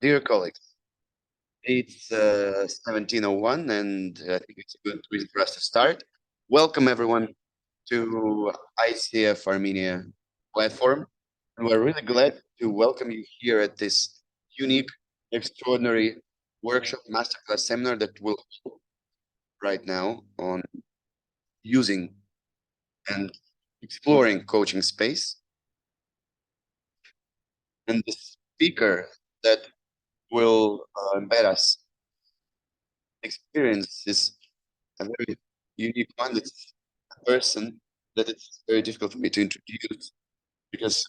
Dear colleagues, it's 17:01, and I think it's a good reason for us to start. Welcome everyone to ICF Armenia platform, and we're really glad to welcome you here at this unique, extraordinary workshop masterclass seminar that will right now on using and exploring coaching space. And the speaker that will embed us experience is a very unique one. It's a person that it's very difficult for me to introduce because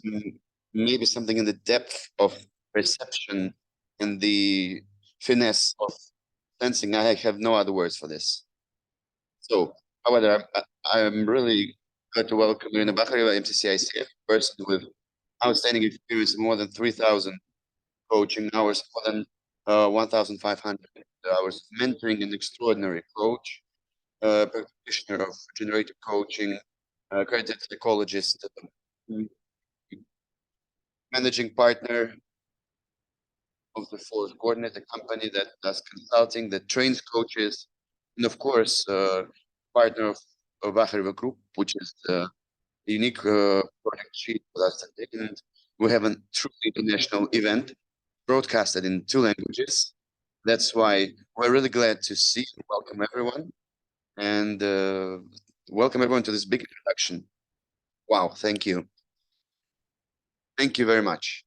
maybe something in the depth of perception and the finesse of sensing. I have no other words for this. So, however, I'm really glad to welcome Irina Bakhareva MCC ICF, person with outstanding experience in more than 3,000 coaching hours, more than 1,500 hours mentoring, an extraordinary coach, practitioner of regenerative coaching, accredited psychologist, managing partner of the Force Coordinate, a company that does consulting, that trains coaches, and of course, partner of Bakhareva Group, which is a unique project sheet for us. And we have a truly international event broadcasted in 2 languages. That's why we're really glad to see and welcome everyone. And welcome everyone to this big introduction. Wow, thank you. Thank you very much.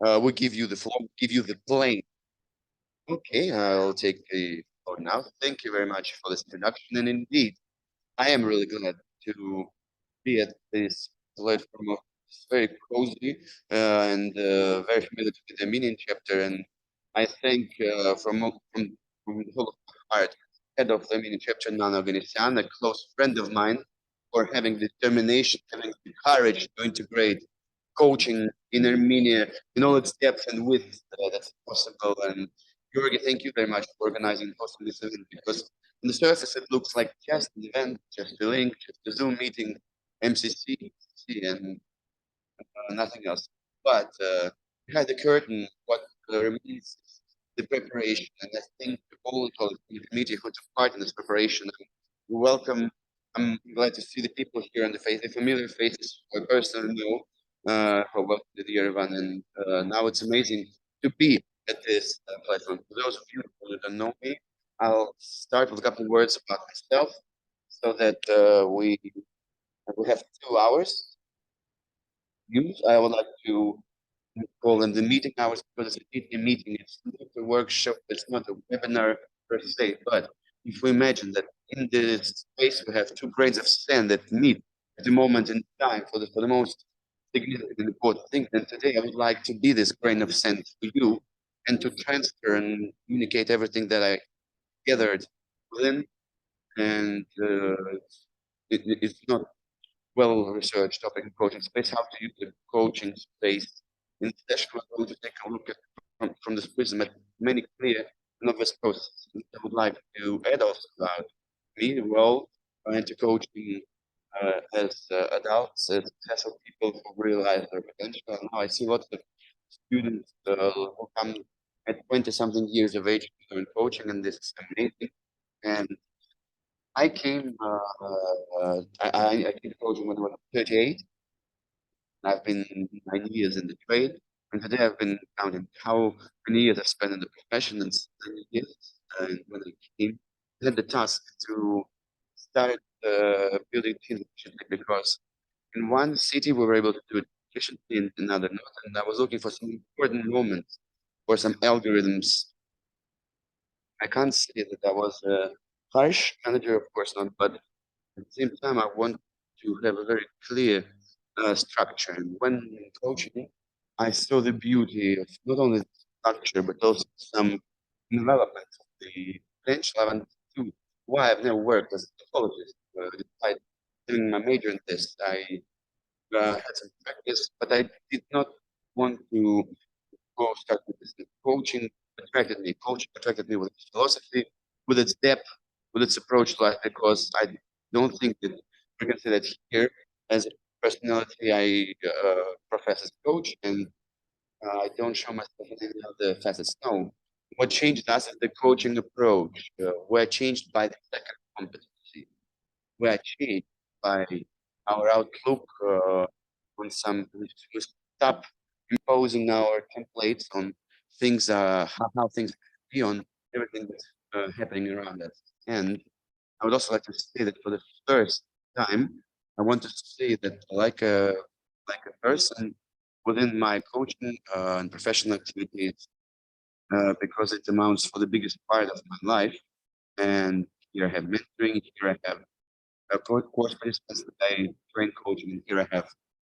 We'll give you the floor, give you the plane. Okay, I'll take the floor now. Thank you very much for this introduction. And indeed, I am really glad to be at this platform of this very cozy and very familiar to the Armenian chapter. And I thank from the whole of my heart, head of the Armenian chapter, Nana Oganisyan, a close friend of mine, for having the determination, having the courage to integrate coaching in Armenia in all its depth and width that's possible. And Georgi, thank you very much for organizing and hosting this event, because on the surface it looks like just an event, just a link, just a Zoom meeting, MCC, and nothing else. But behind the curtain, what remains is the preparation. And I think all the committee who took part in this preparation, welcome. I'm glad to see the people here on the face, the familiar faces who I personally know, who welcome to the Yerevan. And now it's amazing to be at this platform. For those of you who don't know me, I'll start with a couple of words about myself so that we have 2 hours use. I would like to call them the meeting hours because it's a meeting. It's not a workshop. It's not a webinar per se. But if we imagine that in this space we have 2 grains of sand that meet at the moment in time for the most significant and important thing, then today I would like to be this grain of sand for you and to transfer and communicate everything that I gathered within. And it's not well-researched topic in coaching space, how to use the coaching space. In this session, we're going to take a look at from this prism at many clear and obvious processes. I would like to add also about me, the role into coaching as adults, as successful people who realize their potential. And now I see lots of students who come at 20-something years of age to learn coaching, and this is amazing. And I came, I came to coaching when I was 38. I've been 9 years in the trade, and today I've been counting how many years I've spent in the profession, and 9 years. And when I came, I had the task to start building teams efficiently, because in one city we were able to do it efficiently, in another not. And I was looking for some important moments or some algorithms. I can't say that I was a harsh manager, of course not, but at the same time, I want to have a very clear structure. And when coaching, I saw the beauty of not only the structure, but also some development of the potential. I wanted to why I've never worked as a psychologist. Despite doing my major in this, I had some practice, but I did not want to go start with this. Coaching attracted me. Coaching attracted me with its philosophy, with its depth, with its approach to life, because I don't think that we can say that here as a personality I profess as a coach, and I don't show myself in any other facets. No. What changed us is the coaching approach. We're changed by the second competency. We're changed by our outlook on some. We stop imposing our templates on things, how things be on everything that's happening around us. And I would also like to say that for the first time, I want to say that like a person within my coaching and professional activities, because it amounts for the biggest part of my life. And here I have mentoring, here I have course participants that I train coaching, and here I have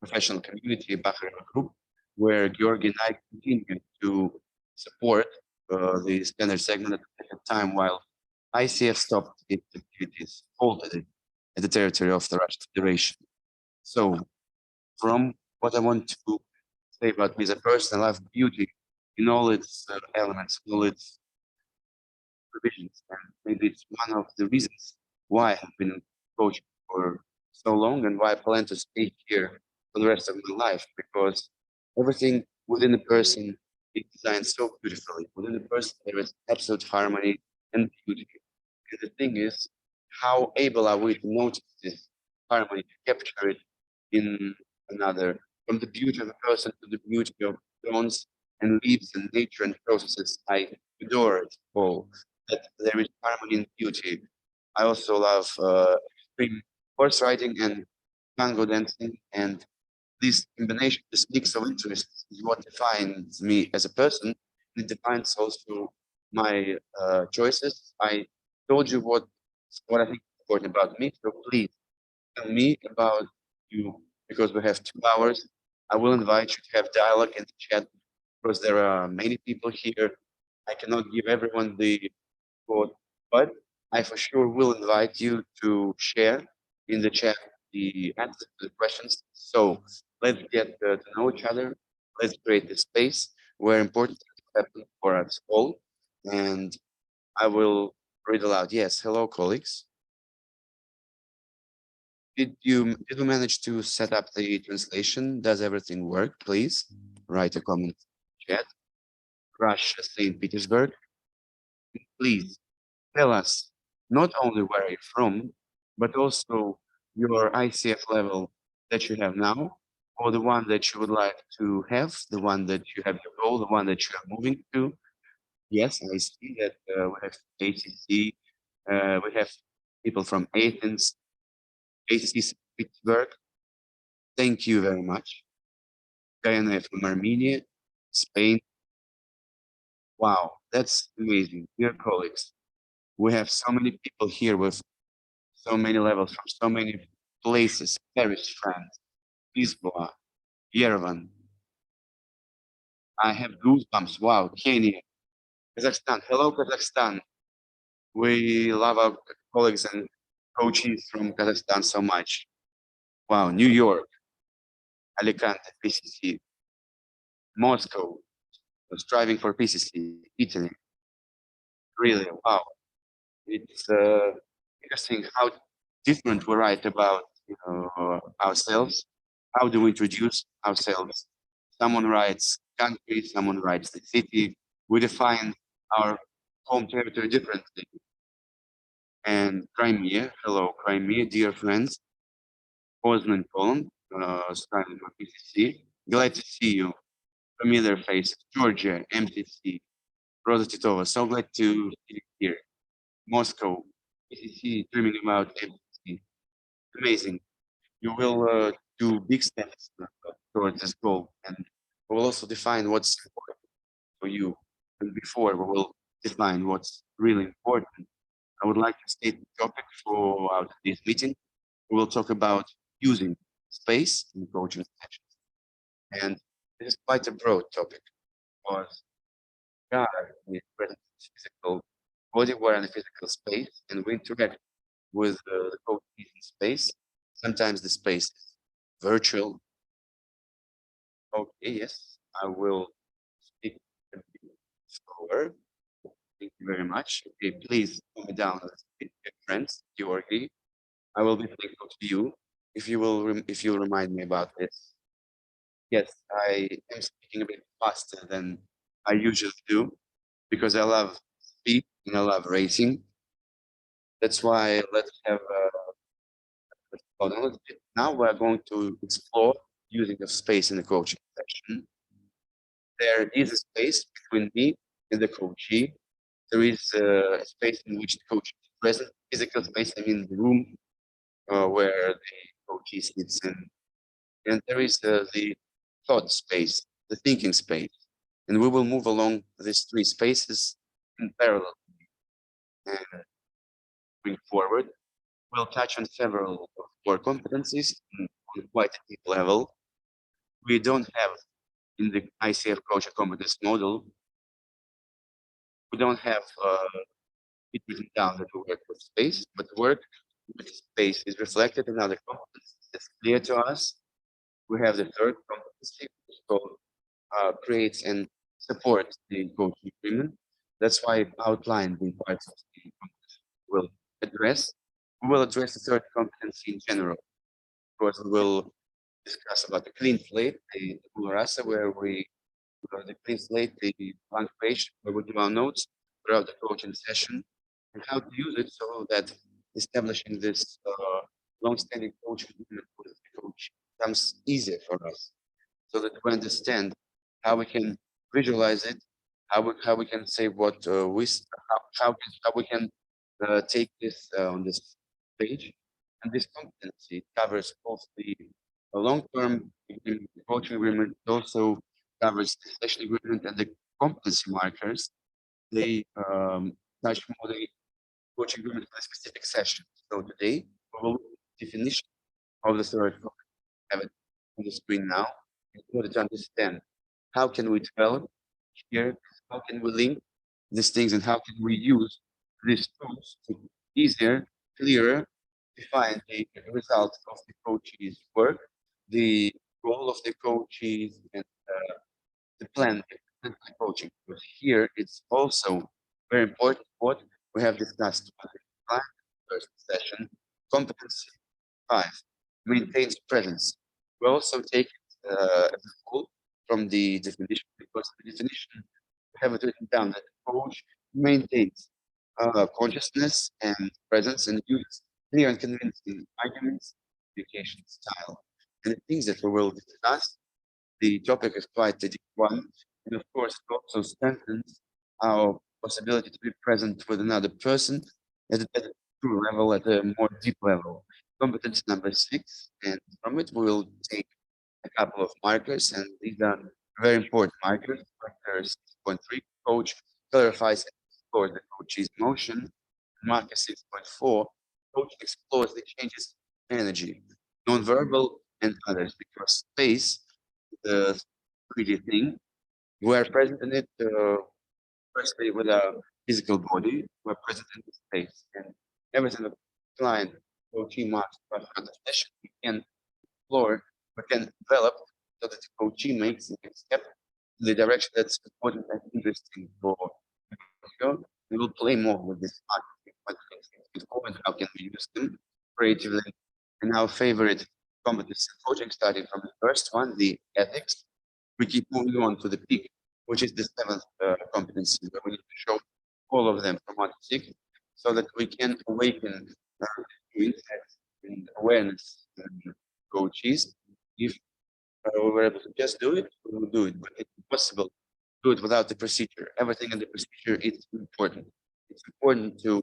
professional community, Bakhareva Group, where Georgi and I continue to support the standard segment at the time while ICF stopped its activities, halted it at the territory of the Russian Federation. So, from what I want to say about me as a person, I love beauty in all its elements, in all its provisions. And maybe it's one of the reasons why I have been coaching for so long and why I plan to stay here for the rest of my life, because everything within the person is designed so beautifully. Within the person, there is absolute harmony and beauty. And the thing is, how able are we to notice this harmony, to capture it in another, from the beauty of a person to the beauty of stones and leaves and nature and processes. I adore it all, that there is harmony and beauty. I also love extreme horse riding and tango dancing, and this combination, this mix of interests is what defines me as a person. It defines also my choices. I told you what I think is important about me, so please tell me about you, because we have 2 hours. I will invite you to have dialogue in the chat because there are many people here. I cannot give everyone the quote, but I for sure will invite you to share in the chat the answers to the questions. So let's get to know each other. Let's create the space where important things happen for us all. And I will read aloud. Yes, hello, colleagues. Did we manage to set up the translation? Does everything work? Please write a comment in chat. Russia, St. Petersburg. Please tell us not only where you're from, but also your ICF level that you have now, or the one that you would like to have, the one that you have your goal, the one that you are moving to. Yes, I see that we have ACC, we have people from Athens, ACC St. Petersburg. Thank you very much. Diana from Armenia, Spain. Wow, that's amazing. Dear colleagues, we have so many people here with so many levels from so many places. Paris, France, Lisboa, Yerevan. I have goosebumps. Wow, Kenya, Kazakhstan. Hello, Kazakhstan. We love our colleagues and coaches from Kazakhstan so much. Wow, New York, Alicante, PCC, Moscow, striving for PCC, Italy. Really, wow. It's interesting how different we write about ourselves. How do we introduce ourselves? Someone writes country, someone writes the city. We define our home territory differently. And Crimea, hello Crimea, dear friends. Poznan, Poland, starting my PCC. Glad to see you. Familiar faces. Georgia, MCC. Rosa Titova, so glad to see you here. Moscow, PCC, dreaming about MCC. Amazing. You will do big steps towards this goal, and we will also define what's important for you. And before we will define what's really important, I would like to state the topic for today's meeting. We will talk about using space in coaching sessions. And this is quite a broad topic because God is present in physical body, we're in a physical space, and we interact with the coach in space. Sometimes the space is virtual. Okay, yes, I will speak a bit slower. Thank you very much. Okay, please calm me down, friends. Georgi, I will be thankful to you if you will if you remind me about this. yes, I am speaking a bit faster than I usually do because I love speed and I love racing. That's why let's slow down a little bit. Now we're going to explore using the space in the coaching section. There is a space between me and the coachee. There is a space in which the coach is present, physical space, I mean the room where the coachee sits in. And there is the thought space, the thinking space. And we will move along these three spaces in parallel and bring forward. We'll touch on several core competencies on quite a deep level. We don't have in the ICF coach competence model, we don't have it written down that we work with space, but work with space is reflected in other competencies. It's clear to us. We have the third competency, which is called creates and supports the coaching agreement. That's why I outlined the parts of the competency we'll address. We will address the third competency in general. Of course, we will discuss about the clean slate, the rasa, where we the clean slate, the blank page, where we do our notes throughout the coaching session, and how to use it so that establishing this long-standing coaching agreement with the coach becomes easier for us so that we understand how we can visualize it, how we can say what how we can take this on this page. And this competency covers both the long-term coaching agreement, it also covers the session agreement and the competency markers. They touch more the coaching agreement for a specific session. So today we will look at the definition of the third have it on the screen now in order to understand how can we develop here, how can we link these things, and how can we use these tools to easier, clearer define the result of the coach's work, the goal of the coaches, and the plan of the coaching. Because here it's also very important what we have discussed on the first session, competency 5 maintains presence. We also take it as a whole from the definition because the definition we have it written down that the coach maintains consciousness and presence and uses clear and convincing arguments, communication style. And the things that we will discuss, the topic is quite a deep one, and of course it also strengthens our possibility to be present with another person at a true level, at a more deep level. Competence number 6, and from it we will take a couple of markers, and these are very important markers. Marker 6.3, coach clarifies and explores the coach's motion. Marker 6.4, coach explores the changes in energy, non-verbal and others, because space, the 3D thing, we are present in it firstly with our physical body, we're present in the space, and everything the client coaching master session we can explore, we can develop so that the coachee makes the next step in the direction that's important and interesting for the we will play more with this marketing, what things before and how can we use them creatively. And our favorite competence coaching, starting from the first one, the ethics, we keep moving on to the peak, which is the seventh competency, where we need to show all of them from 1 to 6, so that we can awaken insights and awareness coaches. If we were able to just do it, we will do it, but it's impossible to do it without the procedure. Everything in the procedure is important. It's important to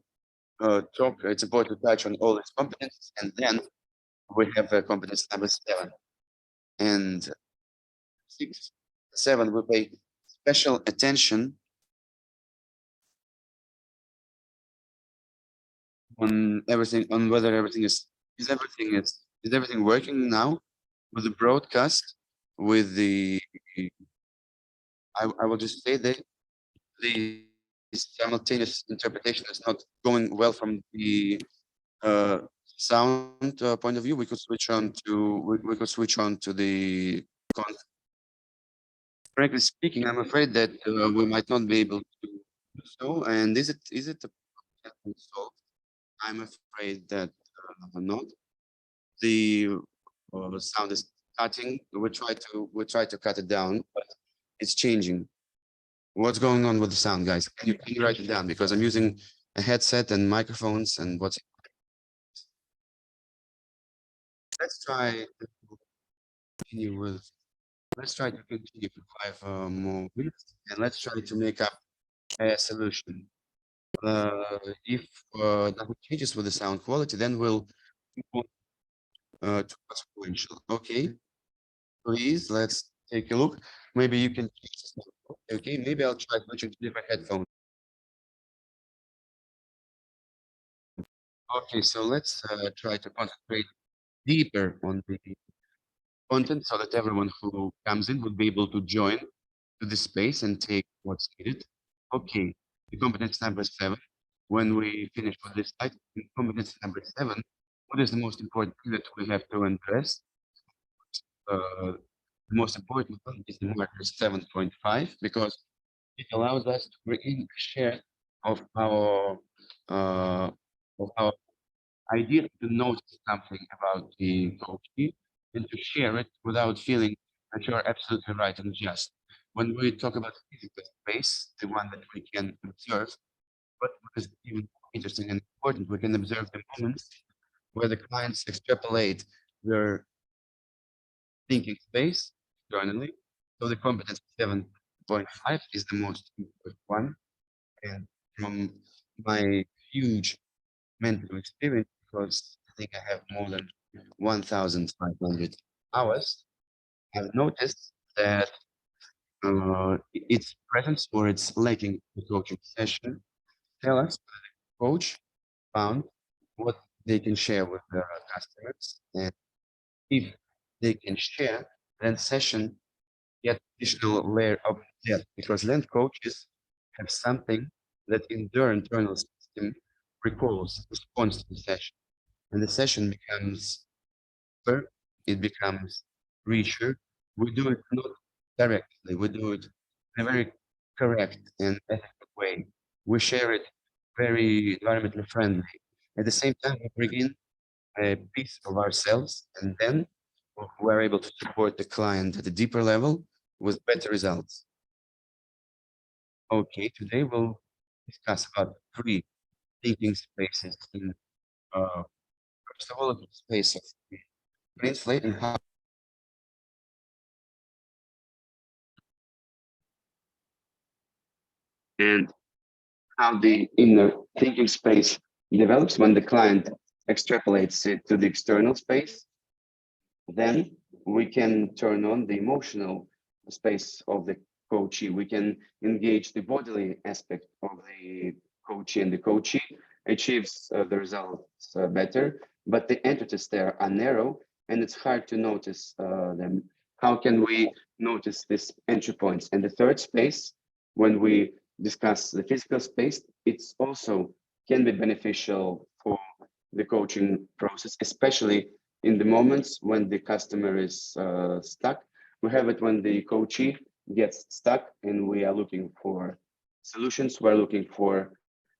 talk, it's important to touch on all these competencies, and then we have competence number 7. And 6, 7, we pay special attention on everything, on whether everything is everything working now with the broadcast, with the I will just say that the simultaneous interpretation is not going well from the sound point of view. We could switch on to we could switch on to the frankly speaking, I'm afraid that we might not be able to do so. And is it a problem that we solve? I'm afraid that not. The sound is cutting. We try to cut it down, but it's changing. What's going on with the sound, guys? Can you write it down? Because I'm using a headset and microphones and what's. Let's try to continue with. Let's try to continue for 5 more minutes, and let's try to make up a solution. If nothing changes with the sound quality, then we'll move on to consequential. Okay, please, let's take a look. Maybe you can change the sound. Okay, maybe I'll try switching to different headphones. Okay, so let's try to concentrate deeper on the content so that everyone who comes in would be able to join to the space and take what's needed. Okay, the competence number 7. When we finish with this slide, in competence number 7, what is the most important thing that we have to address? The most important one is the marker 7.5 because it allows us to bring a share of our uh, idea to notice something about the coachee and to share it without feeling that you are absolutely right and just. When we talk about physical space, the one that we can observe, but what is even more interesting and important, we can observe the moments where the clients extrapolate their thinking space externally. So the competence 7.5 is the most important one. And from my huge mental experience, because I think I have more than 1,500 hours, I've noticed that its presence or its lacking the coaching session tell us that the coach found what they can share with their customers. And if they can share, then session get additional layer of depth because then coaches have something that in their internal system recalls, responds to the session. And the session becomes deeper, it becomes richer. We do it not directly, we do it in a very correct and ethical way. We share it very environmentally friendly. At the same time, we bring in a piece of ourselves, and then we're able to support the client at a deeper level with better results. Okay, today we'll discuss about 3 thinking spaces in first of all, the space of brain slate and how the inner thinking space develops when the client extrapolates it to the external space. Then we can turn on the emotional space of the coachee. We can engage the bodily aspect of the coachee, and the coachee achieves the results better, but the entities there are narrow and it's hard to notice them. How can we notice these entry points? And the third space, when we discuss the physical space, it's also can be beneficial for the coaching process, especially in the moments when the customer is stuck. We have it when the coachee gets stuck and we are looking for solutions. We're looking for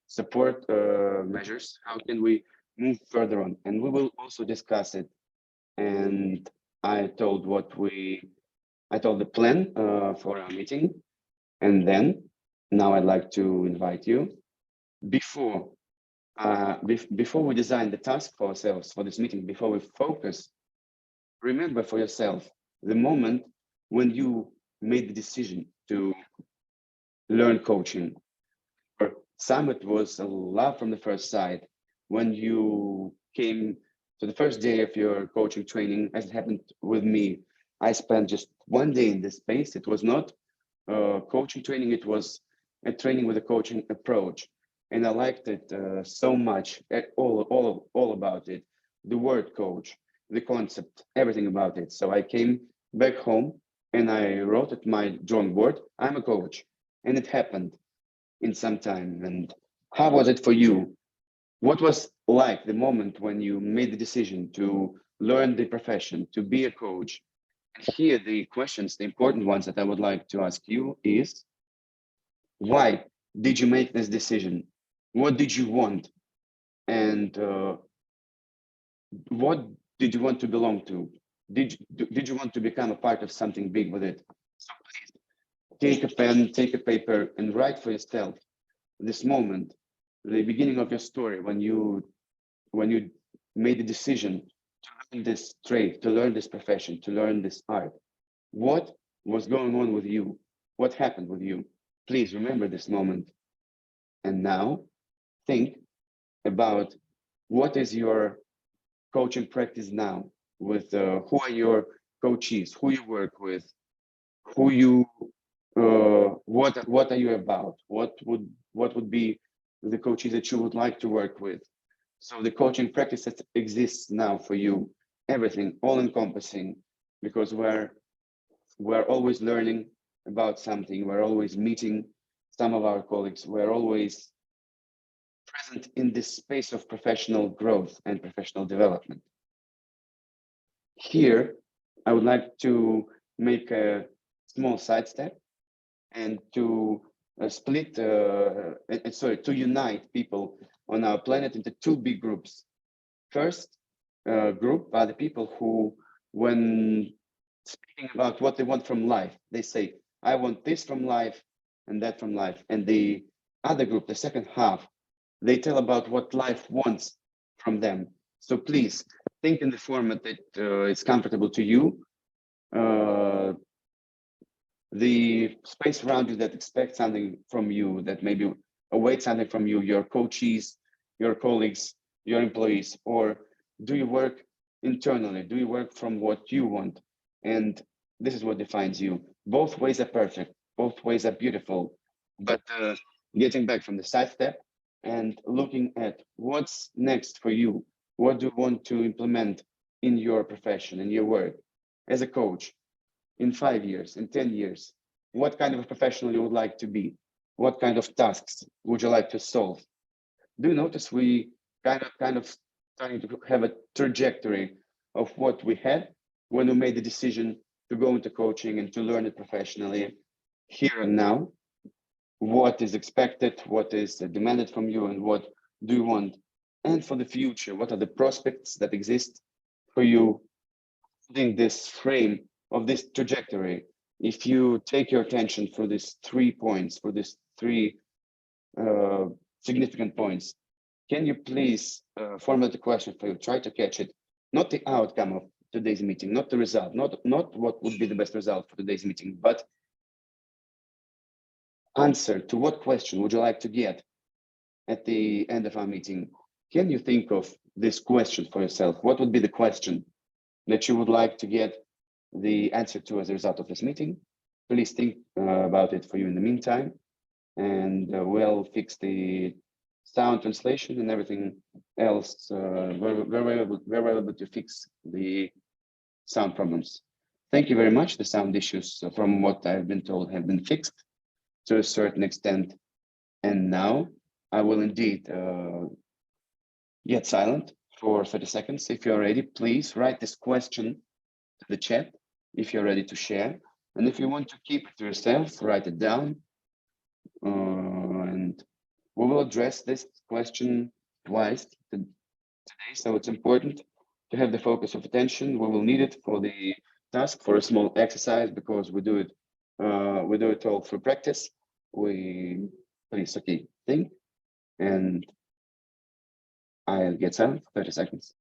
support measures. How can we move further on? And we will also discuss it. And I told the plan for our meeting. And then now I'd like to invite you before before we design the task for ourselves for this meeting, before we focus, remember for yourself the moment when you made the decision to learn coaching. For some, it was a love from the first sight. When you came to the first day of your coaching training, as it happened with me, I spent just 1 day in this space. It was not coaching training, it was a training with a coaching approach. And I liked it so much, all about it, the word coach, the concept, everything about it. So I came back home and I wrote at my drawing board, I'm a coach. And it happened in some time. And how was it for you? What was like the moment when you made the decision to learn the profession, to be a coach? And here the questions, the important ones that I would like to ask you is, why did you make this decision? What did you want? And what did you want to belong to? did you want to become a part of something big with it? So please take a pen, take a paper, and write for yourself this moment, the beginning of your story, when you made the decision to learn this trade, to learn this profession, to learn this art. What was going on with you? What happened with you? Please remember this moment. And now think about what is your coaching practice now, with who are your coaches, who you work with, who you what are you about, what would be the coaches that you would like to work with. So the coaching practice that exists now for you, everything, all encompassing, because we're always learning about something, we're always meeting some of our colleagues, we're always present in this space of professional growth and professional development. Here, I would like to make a small sidestep and to to unite people on our planet into two big groups. First group are the people who, when speaking about what they want from life, they say, I want this from life and that from life. And the other group, the second half, they tell about what life wants from them. So please think in the format that is comfortable to you. The space around you that expects something from you, that maybe awaits something from you, your coaches, your colleagues, your employees, or do you work internally? Do you work from what you want? And this is what defines you. Both ways are perfect. Both ways are beautiful. But getting back from the sidestep and looking at what's next for you, what do you want to implement in your profession, in your work as a coach, in 5 years, in 10 years, what kind of a professional you would like to be? What kind of tasks would you like to solve? Do you notice we kind of starting to have a trajectory of what we had when we made the decision to go into coaching and to learn it professionally here and now? What is expected, what is demanded from you, and what do you want? And for the future, what are the prospects that exist for you in this frame of this trajectory? If you take your attention for these 3 points, for these 3 significant points, can you please formulate a question for you? Try to catch it, not the outcome of today's meeting, not the result, not what would be the best result for today's meeting, but answer to what question would you like to get at the end of our meeting. Can you think of this question for yourself? What would be the question that you would like to get the answer to as a result of this meeting? Please think about it for you in the meantime, and we'll fix the sound translation and everything else. We're able to fix the sound problems. Thank you very much. The sound issues, from what I've been told, have been fixed to a certain extent. And now I will indeed get silent for 30 seconds. If you're ready, please write this question to the chat if you're ready to share. And if you want to keep it to yourself, write it down. And we will address this question twice today. So it's important to have the focus of attention. We will need it for the task, for a small exercise, because we do it all through practice. Please, okay, think, and I'll get silent for 30 seconds.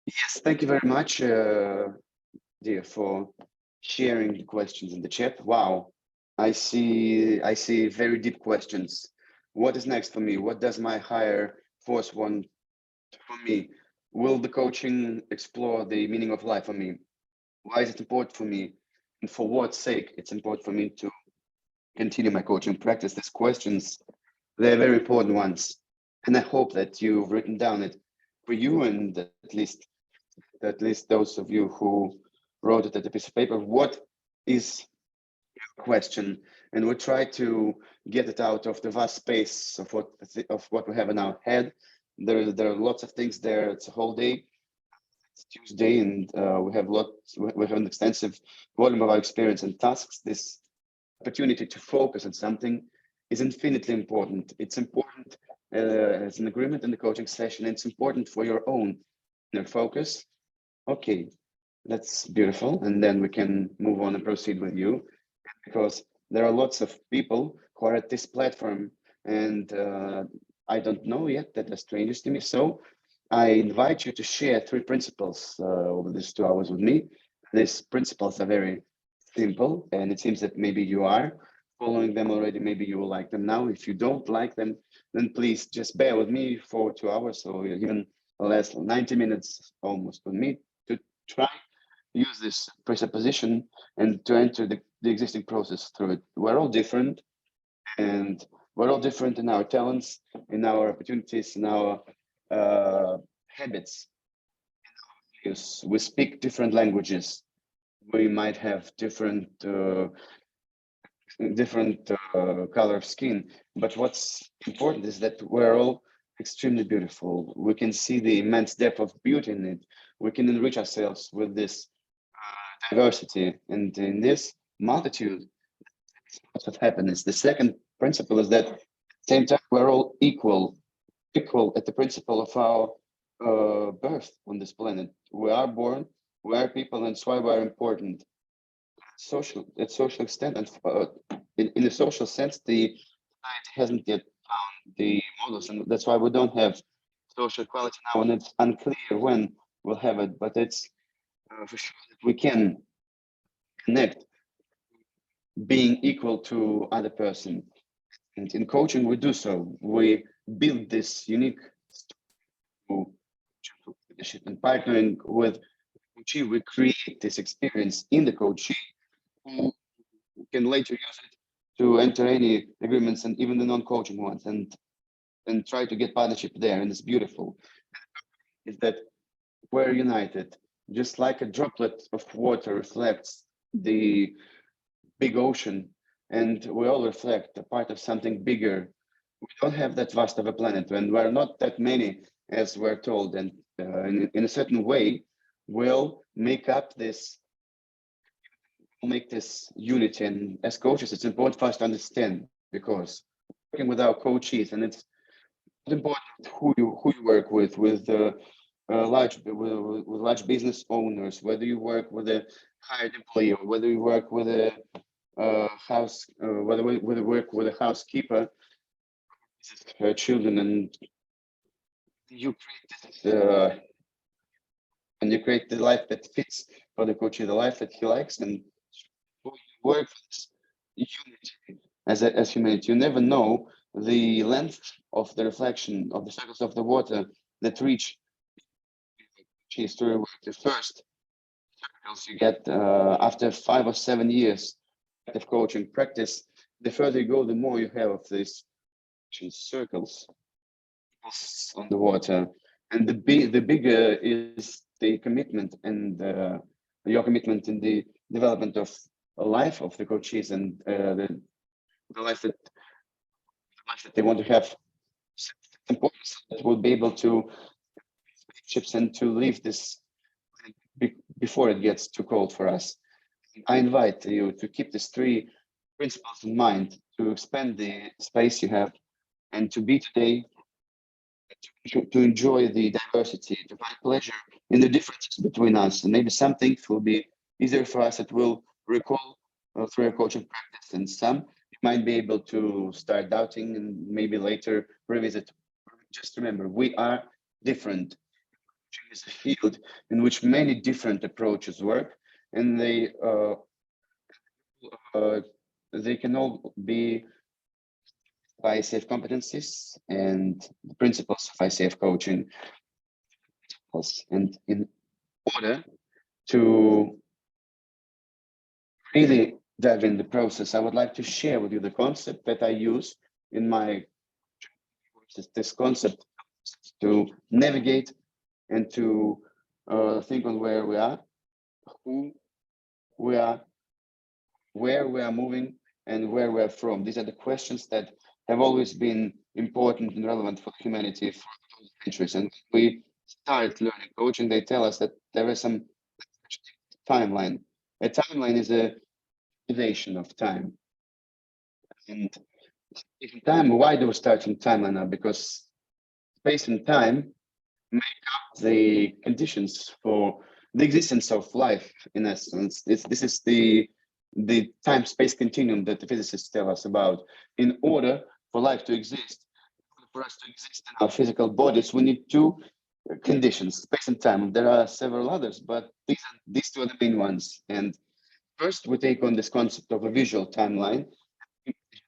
Yes, thank you very much, dear, for sharing the questions in the chat. Wow, I see very deep questions. What is next for me? What does my higher force want from me? Will the coaching explore the meaning of life for me? Why is it important for me? And for what sake it's important for me to continue my coaching practice? These questions, they're very important ones. And I hope that you've written down it for you, and at least those of you who wrote it at a piece of paper. What is your question? And we'll try to get it out of the vast space of what we have in our head. There are lots of things there. It's a whole day. It's Tuesday, and we have an extensive volume of our experience and tasks. This opportunity to focus on something is infinitely important. It's important as an agreement in the coaching session. It's important for your own inner focus. Okay, that's beautiful. And then we can move on and proceed with you, because there are lots of people who are at this platform, and I don't know yet, that are strangers to me. So I invite you to share 3 principles over these 2 hours with me. These principles are very simple, and it seems that maybe you are following them already. Maybe you will like them now. If you don't like them, then please just bear with me for 2 hours, or even less, 90 minutes almost, with me to try use this presupposition and to enter the existing process through it. We're all different, and we're all different in our talents, in our opportunities, in our habits. Because we speak different languages. We might have different color of skin, but what's important is that we're all extremely beautiful. We can see the immense depth of beauty in it. We can enrich ourselves with this diversity, and in this multitude, lots of happiness. The second principle is that at the same time we're all equal at the principle of our birth on this planet. We are born, we are people, and that's why we're important. At social extent, and in a social sense, the society hasn't yet found the models, and that's why we don't have social equality now, and it's unclear when we'll have it. But it's for sure that we can connect, being equal to other person. And in coaching, we do so. We build this unique leadership, and partnering with coachee, we create this experience in the coachee, who can later use it to enter any agreements, and even the non-coaching ones, and try to get partnership there. And it's beautiful. Is that we're united, just like a droplet of water reflects the big ocean, and we all reflect a part of something bigger. We don't have that vast of a planet, and we're not that many as we're told, and in a certain way we'll make this unity. And as coaches, it's important for us to understand, because working with our coaches, and it's important who you work with large business owners, whether you work with a hired employee, or whether you work with a whether you work with a housekeeper, her children, and you create the life that fits for the coach, the life that he likes, and you work for this unity as humanity. You never know the length of the reflection of the circles of the water that reach through the first circles you get after 5 or 7 years of coaching practice. The further you go, the more you have of these circles on the water, and the bigger is the commitment, and your commitment in the development of a life of the coaches, and the life that they want to have. Important that we'll be able to ships and to leave this before it gets too cold for us. I invite you to keep these 3 principles in mind, to expand the space you have, and to be today, to enjoy the diversity, to find pleasure in the differences between us. And maybe some things will be easier for us that we'll recall through a coaching practice, and some you might be able to start doubting and maybe later revisit. Just remember, we are different. Is a field in which many different approaches work, and they can all be by ICF competencies and the principles of ICF coaching. And in order to really dive in the process, I would like to share with you the concept that I use in my courses. This concept to navigate and to think on where we are, who we are, where we are moving, and where we are from. These are the questions that have always been important and relevant for humanity for centuries. And we start learning coaching, they tell us that there is some timeline. A timeline is a duration of time. And in time, why do we start from timeline now? Because space and time make up the conditions for the existence of life, in essence. This is the time-space continuum that the physicists tell us about. In order for life to exist, for us to exist in our physical bodies, we need two conditions, space and time. There are several others, but these two are the main ones. And first, we take on this concept of a visual timeline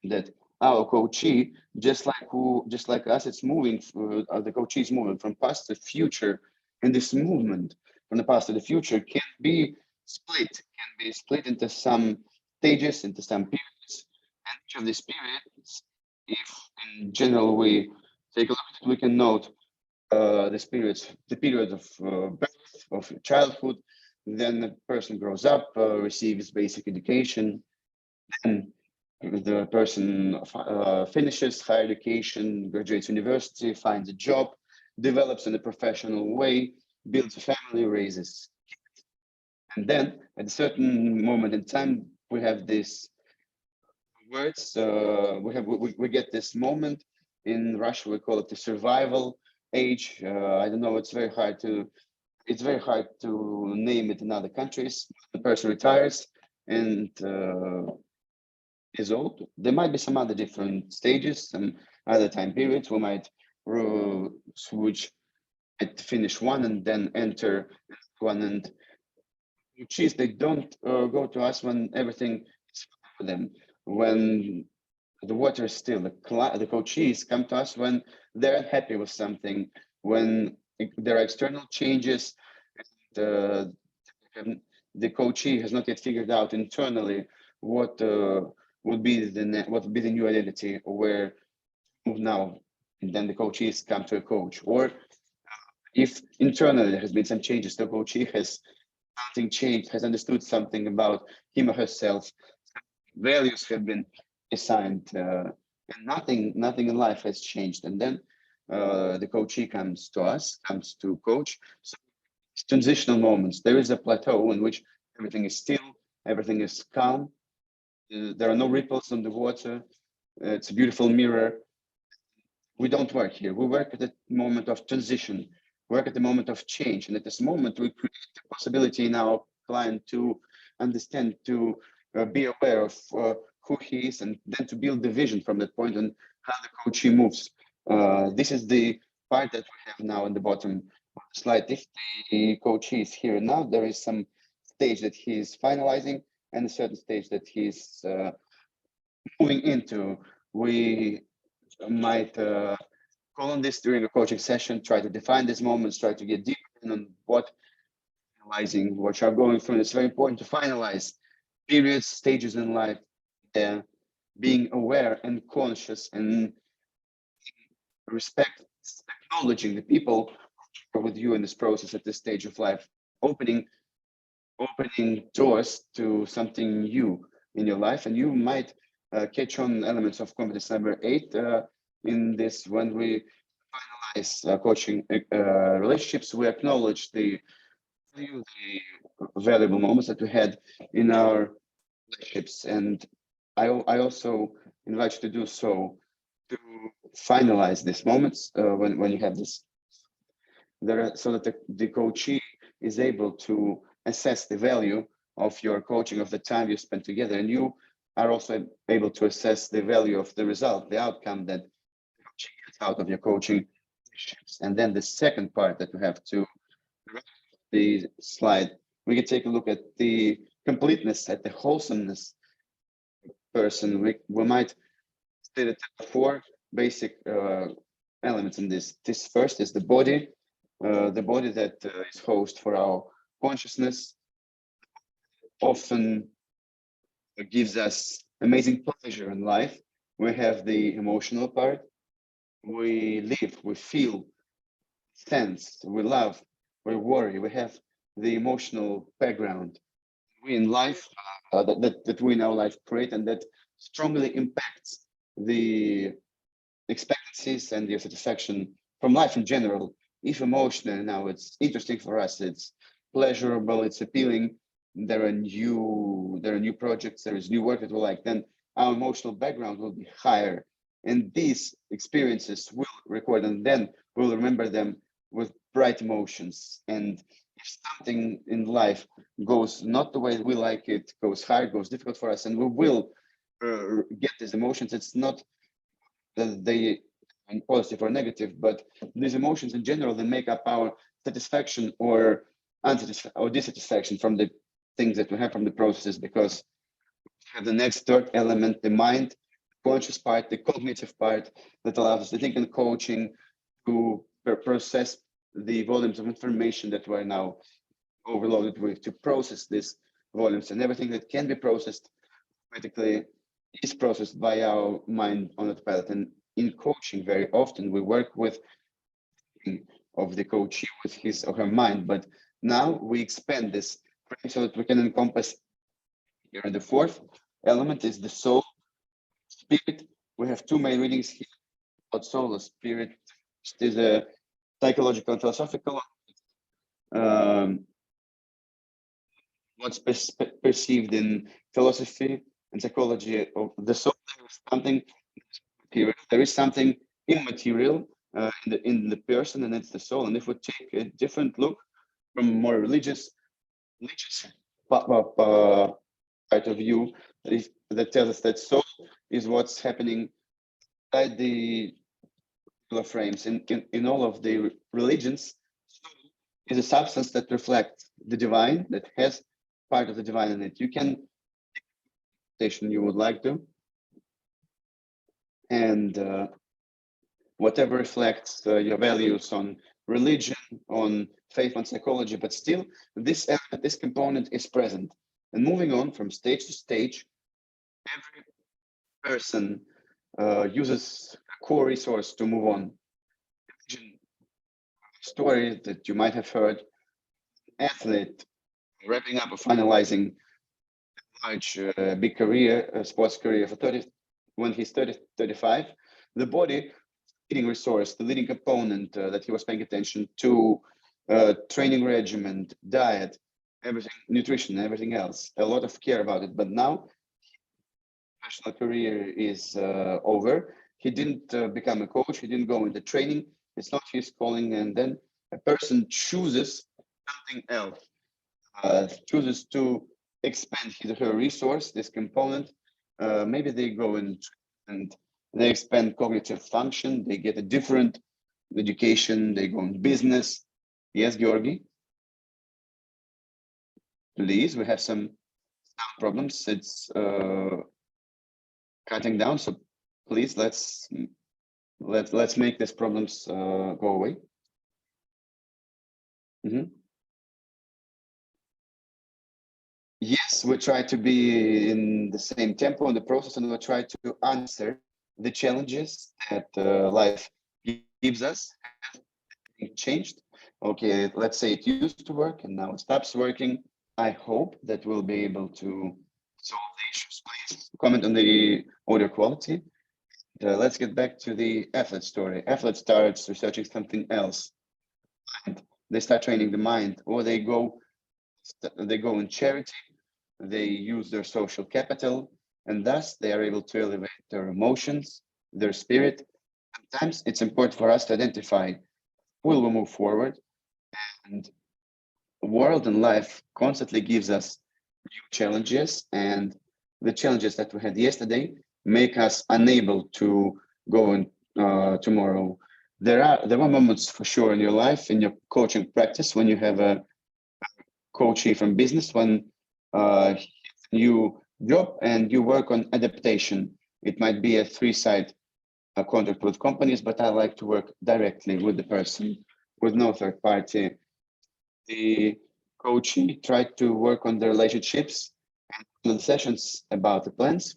that our coachee, just like us, it's moving. The coachee is moving from past to future, and this movement from the past to the future can be split into some stages, into some periods, and each of these periods, if in general we take a look at it, we can note the period of birth, of childhood, then the person grows up, receives basic education, then the person finishes higher education, graduates university, finds a job, develops in a professional way, builds a family, raises kids. And then at a certain moment in time, we have these words, we get this moment. In Russia, we call it the survival age. I don't know, it's very hard to name it in other countries. The person retires and is old. There might be some other different stages, some other time periods. We might switch, might finish one and then enter one. And coaches, they don't go to us when everything is fine for them. When the water is still, the coaches come to us when they're unhappy with something, when there are external changes. The coachee has not yet figured out internally what would be the new identity, or where move now. And then the coachees come to a coach. Or if internally there has been some changes, the coachee has something changed, has understood something about him or herself, values have been assigned, and nothing in life has changed. And then the coachee comes to us, comes to coach. So transitional moments. There is a plateau in which everything is still, everything is calm. There are no ripples on the water. It's a beautiful mirror. We don't work here. We work at the moment of transition, work at the moment of change. And at this moment, we create the possibility in our client to understand, to be aware of who he is, and then to build the vision from that point and how the coachee moves. This is the part that we have now in the bottom of the slide. If the coachee is here now, there is some stage that he is finalizing and a certain stage that he's moving into. We might call on this during a coaching session, try to define these moments, try to get deeper on what you're going through. It's very important to finalize periods, stages in life, being aware and conscious and respect, acknowledging the people who are with you in this process at this stage of life, opening doors to something new in your life. And you might catch on elements of competence number 8 in this. When we finalize coaching relationships, we acknowledge the valuable moments that we had in our relationships. And I also invite you to do so, to finalize these moments when you have this, so that the coachee is able to assess the value of your coaching, of the time you spent together, and you are also able to assess the value of the result, the outcome that the coachee gets out of your coaching. And then the second part that we have to the slide, we can take a look at the completeness, at the wholesomeness person. We might state 4 basic elements in this. This first is the body. the body that is host for our consciousness, often gives us amazing pleasure in life. We have the emotional part. We live, we feel, sense, we love, we worry, we have the emotional background we in life that we in our life create, and that strongly impacts the expectancies and your satisfaction from life in general. If emotional now it's interesting for us, it's pleasurable, it's appealing, there are new projects, there is new work that we like, then our emotional background will be higher, and these experiences will record, and then we'll remember them with bright emotions. And if something in life goes not the way we like it, goes hard, goes difficult for us, and we will get these emotions. It's not that they are positive or negative, but these emotions in general, they make up our satisfaction or dissatisfaction from the things that we have, from the processes, because we have the next third element, the mind, conscious part, the cognitive part, that allows us to think in coaching, to process the volumes of information that we're now overloaded with, to process these volumes, and everything that can be processed automatically is processed by our mind on autopilot. And in coaching, very often we work with of the coachee with his or her mind, but now we expand this so that we can encompass here. And the fourth element is the soul, spirit. We have two main readings here about soul or spirit. There's a psychological and philosophical. What's perceived in philosophy and psychology of the soul, there is something material, there is something immaterial in the person, and it's the soul. And if we take a different look from more religious part of view, that tells us that soul is what's happening inside the frames. In all of the religions, soul is a substance that reflects the divine, that has part of the divine in it. You can station you would like to, and whatever reflects your values on religion, on faith, on psychology, but still this element, this component is present. And moving on from stage to stage, every person uses a core resource to move on. Imagine a story that you might have heard, athlete wrapping up or finalizing a large big career, sports career for 30, when he's 30, 35, the body leading resource, the leading component that he was paying attention to, training regimen, diet, everything, nutrition, everything else, a lot of care about it. But now, professional career is over. He didn't become a coach. He didn't go into training. It's not his calling. And then a person chooses something else, chooses to expand his or her resource, this component. Maybe they go in and they expand cognitive function, they get a different education, they go into business. Yes, Georgi? Please, we have some sound problems. It's cutting down, so please let's make these problems go away. Yes, we try to be in the same tempo in the process, and we try to answer the challenges that life gives us. It changed. Okay, let's say it used to work and now it stops working. I hope that we'll be able to solve the issues. Please comment on the audio quality. Let's get back to the athlete story. Athlete starts researching something else, and they start training the mind, or they go in charity. They use their social capital, and thus they are able to elevate their emotions, their spirit. Sometimes it's important for us to identify, will we move forward? And the world and life constantly gives us new challenges, and the challenges that we had yesterday make us unable to go on tomorrow. There are moments for sure in your life, in your coaching practice, when you have a coachee from business, when you job and you work on adaptation. It might be a three-side contract with companies, but I like to work directly with the person, with no third party. The coachee tried to work on the relationships and on sessions about the plans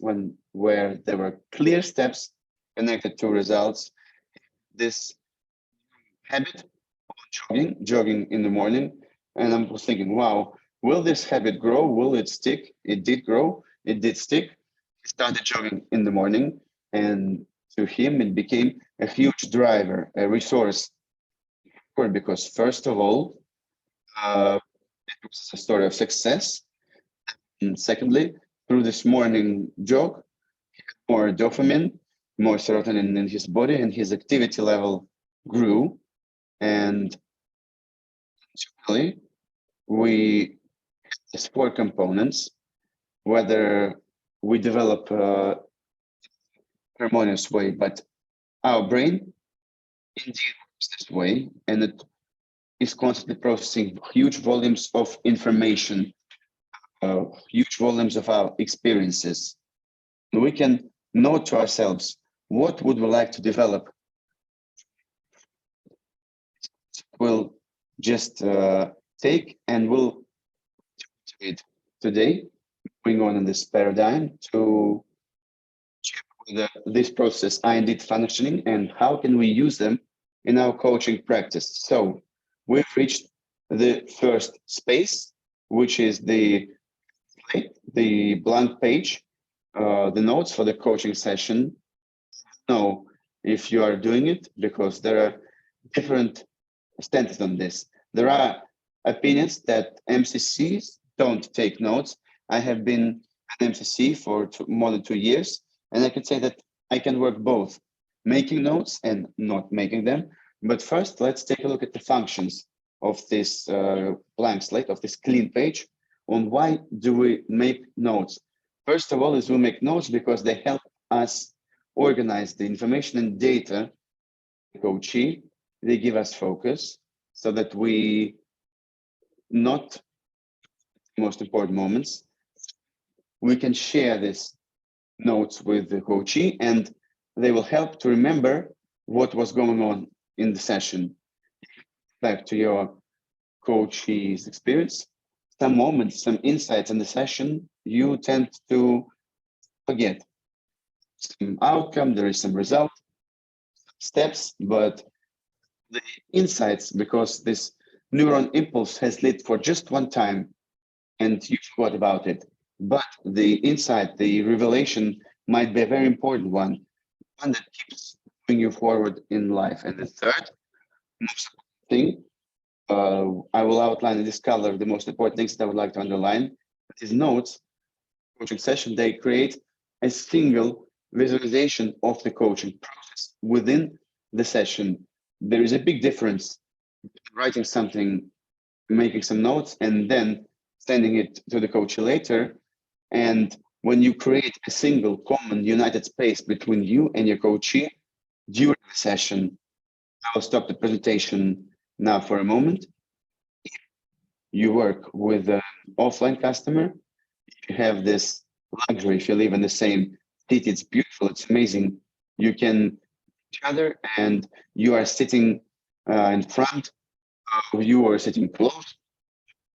where there were clear steps connected to results. This habit of jogging in the morning, and I was thinking, wow, will this habit grow? Will it stick? It did grow. It did stick. He started jogging in the morning, and to him, it became a huge driver, a resource. Because first of all, it was a story of success. And secondly, through this morning jog, more dopamine, more serotonin in his body, and his activity level grew. And generally, we have 4 components, whether we develop a harmonious way, but our brain indeed works this way, and it is constantly processing huge volumes of information, huge volumes of our experiences. We can note to ourselves, what would we like to develop? We'll just take and we'll do it today, going on in this paradigm to check whether this process are indeed functioning and how can we use them in our coaching practice. So we've reached the first space, which is the blank page, the notes for the coaching session. Know if you are doing it, because there are different stances on this. There are opinions that MCCs don't take notes. I have been an MCC for more than 2 years, and I can say that I can work both, making notes and not making them. But first, let's take a look at the functions of this blank slate, of this clean page, on why do we make notes. First of all, is we make notes because they help us organize the information and data. Coachee, they give us focus so that we not the most important moments. We can share these notes with the coachee, and they will help to remember what was going on in the session. Back to your coachee's experience, some moments, some insights in the session, you tend to forget. Some outcome, there is some result, steps, but the insights, because this neuron impulse has lit for just one time and you forgot about it. But the insight, the revelation might be a very important one that keeps moving you forward in life. And the third most thing, I will outline in this color the most important things that I would like to underline. These notes, coaching session, they create a single visualization of the coaching process within the session. There is a big difference writing something, making some notes, and then sending it to the coach later. And when you create a single common united space between you and your coachee during the session, I'll stop the presentation now for a moment. If you work with an offline customer, you have this luxury. If you live in the same city, it's beautiful, it's amazing. You can each other and you are sitting in front of you or sitting close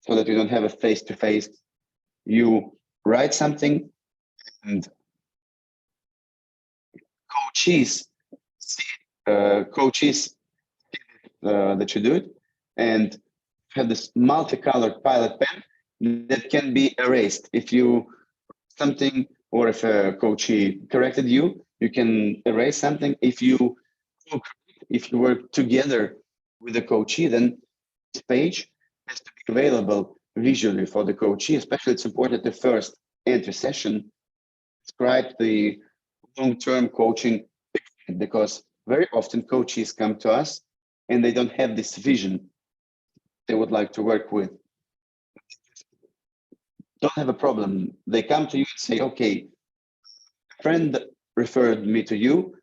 so that you don't have a face-to-face. You write something and coaches see that you do it, and have this multicolored pilot pen that can be erased. If you something, or if a coachee corrected you, you can erase something. If you work together with the coachee, then this page has to be available visually for the coachee. Especially, it's important the first entry session describe the long-term coaching, because very often coaches come to us and they don't have this vision they would like to work with. Don't have a problem. They come to you and say, okay, a friend referred me to you,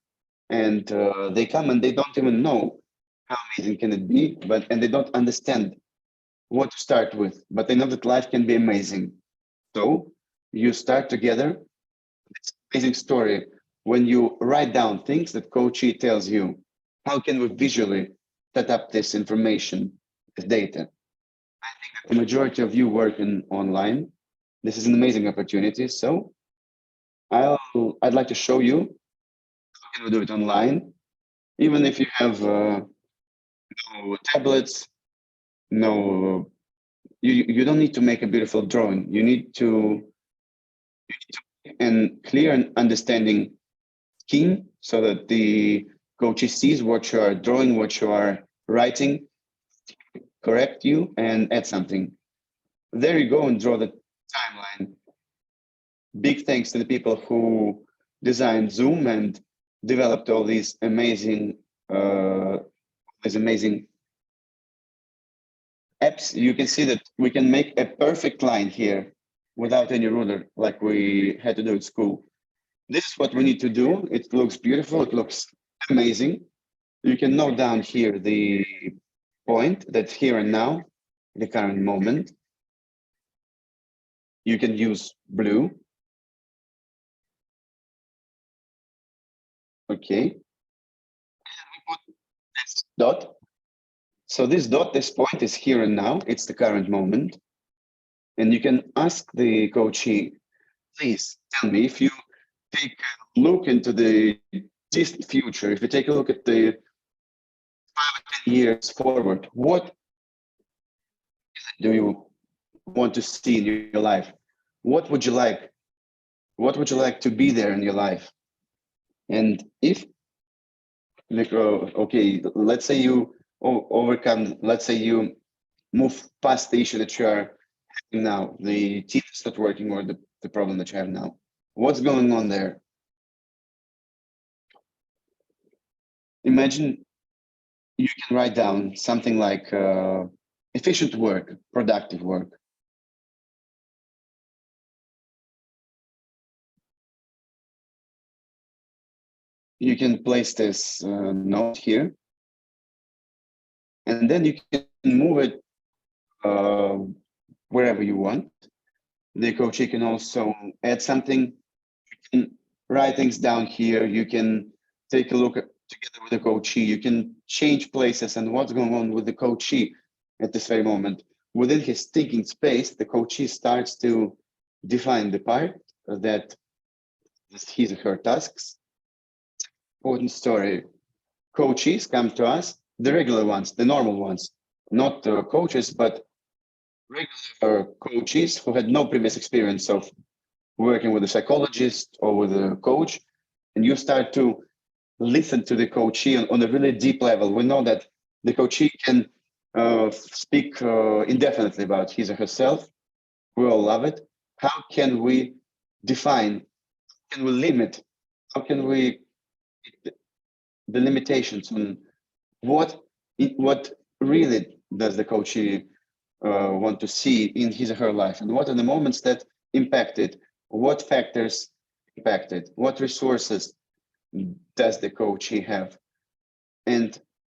and they come and they don't even know how amazing can it be, and they don't understand what to start with, but they know that life can be amazing. So you start together this amazing story when you write down things that coachee tells you. How can we visually set up this information, this data. I think that the majority of you work online. This is an amazing opportunity. So I'd like to show you how can we do it online, even if you have no tablets, you don't need to make a beautiful drawing. You need to and clear and understanding scheme so that the coach sees what you are drawing, what you are writing, correct you, and add something. There you go and draw the timeline. Big thanks to the people who designed Zoom and developed all these amazing apps. You can see that we can make a perfect line here without any ruler, like we had to do at school. This is what we need to do. It looks beautiful. It looks amazing. You can note down here the point that's here and now, the current moment. You can use blue. Okay. And we put this dot. So this dot, this point is here and now. It's the current moment. And you can ask the coachee, please tell me, if you take a look into the distant future, if you take a look at the 5 or 10 years forward, what do you want to see in your life? What would you like? What would you like to be there in your life? And if, like, okay, let's say you overcome, let's say you move past the issue that you are having now, the team is not working, or the problem that you have now. What's going on there? Imagine you can write down something like efficient work, productive work. You can place this note here, and then you can move it wherever you want. The coachee can also add something. You can write things down here. You can take a look together with the coachee. You can change places and what's going on with the coachee at this very moment. Within his thinking space, the coachee starts to define the part that is his or her tasks. Important story. Coaches come to us, the regular ones, the normal ones, not coaches, but regular coaches who had no previous experience of working with a psychologist or with a coach. And you start to listen to the coachee on a really deep level. We know that the coachee can speak indefinitely about his or herself. We all love it. How can we define? How can we limit? How can we the limitations on what really does the coachee want to see in his or her life, and what are the moments that impacted, what factors impacted, what resources does the coachee have. And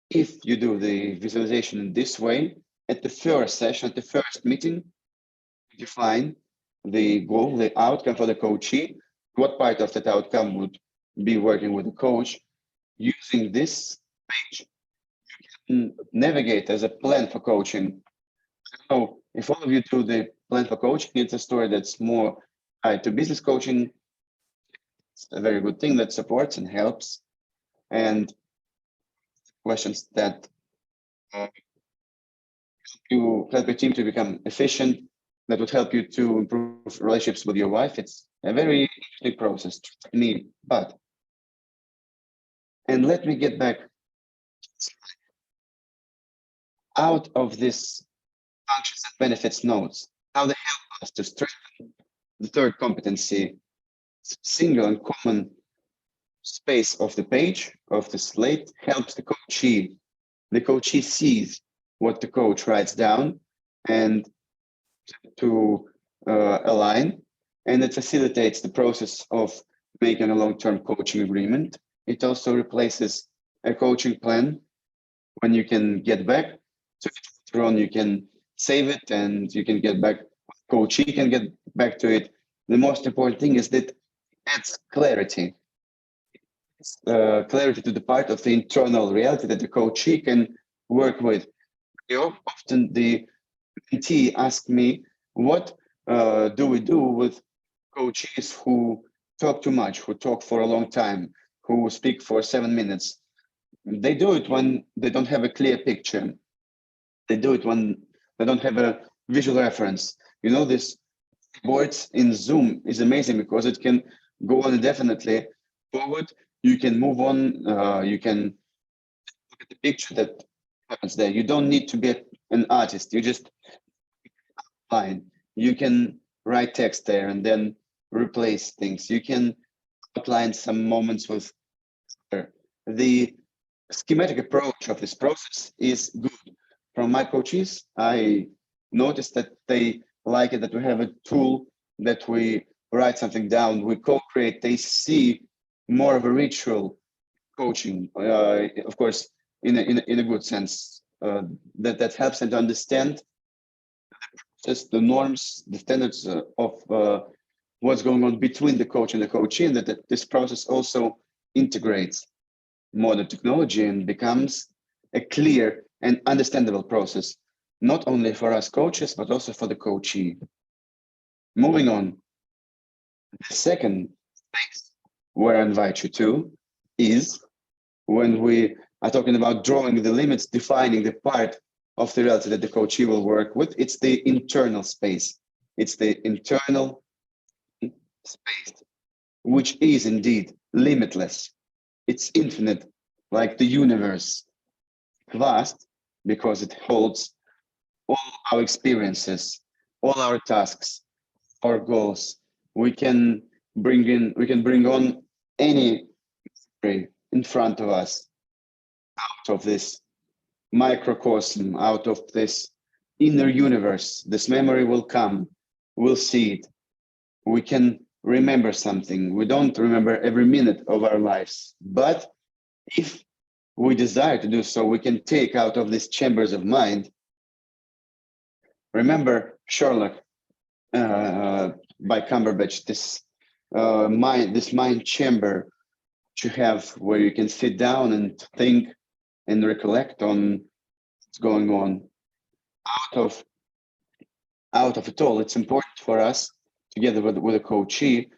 if you do the visualization in this way, at the first session, at the first meeting, you define the goal, the outcome for the coachee, what part of that outcome would be working with the coach. Using this page, you can navigate as a plan for coaching. So if all of you do the plan for coaching, it's a story that's more tied to business coaching. It's a very good thing that supports and helps. And questions that help your team to become efficient, that would help you to improve relationships with your wife. It's a very interesting process to me, and let me get back out of this functions and benefits notes, how they help us to strengthen the third competency, single and common space of the page, of the slate, helps the coachee. The coachee sees what the coach writes down and to align, and it facilitates the process of making a long-term coaching agreement. It also replaces a coaching plan. When you can get back to it later on, you can save it and you can get back. Coachee can get back to it. The most important thing is that it adds clarity. Clarity to the part of the internal reality that the coachee can work with. Often the mentee asks me, what do we do with coaches who talk too much, who talk for a long time, who speak for 7 minutes? They do it when they don't have a clear picture. They do it when they don't have a visual reference. You know, this boards in Zoom is amazing because it can go on indefinitely forward. You can move on. You can look at the picture that happens there. You don't need to be an artist. You just line. You can write text there and then replace things. You can outline some moments with the schematic approach of this process is good. From my coaches, I noticed that they like it, that we have a tool that we write something down, we co-create, they see more of a ritual coaching, of course, in a good sense, that helps them to understand just the norms, the standards of what's going on between the coach and the coachee, and that this process also integrates modern technology and becomes a clear and understandable process, not only for us coaches, but also for the coachee. Moving on, the second space where I invite you to is when we are talking about drawing the limits, defining the part of the reality that the coachee will work with. It's the internal space. It's the internal space, which is indeed limitless. It's infinite, like the universe, vast, because it holds all our experiences, all our tasks, our goals. We can bring on any in front of us, out of this microcosm, out of this inner universe. This memory will come, we'll see it. We can remember something. We don't remember every minute of our lives, but if we desire to do so, we can take out of these chambers of mind. Remember Sherlock by Cumberbatch, this mind chamber you have where you can sit down and think and recollect on what's going on. Out of it all, it's important for us, together with a coachee,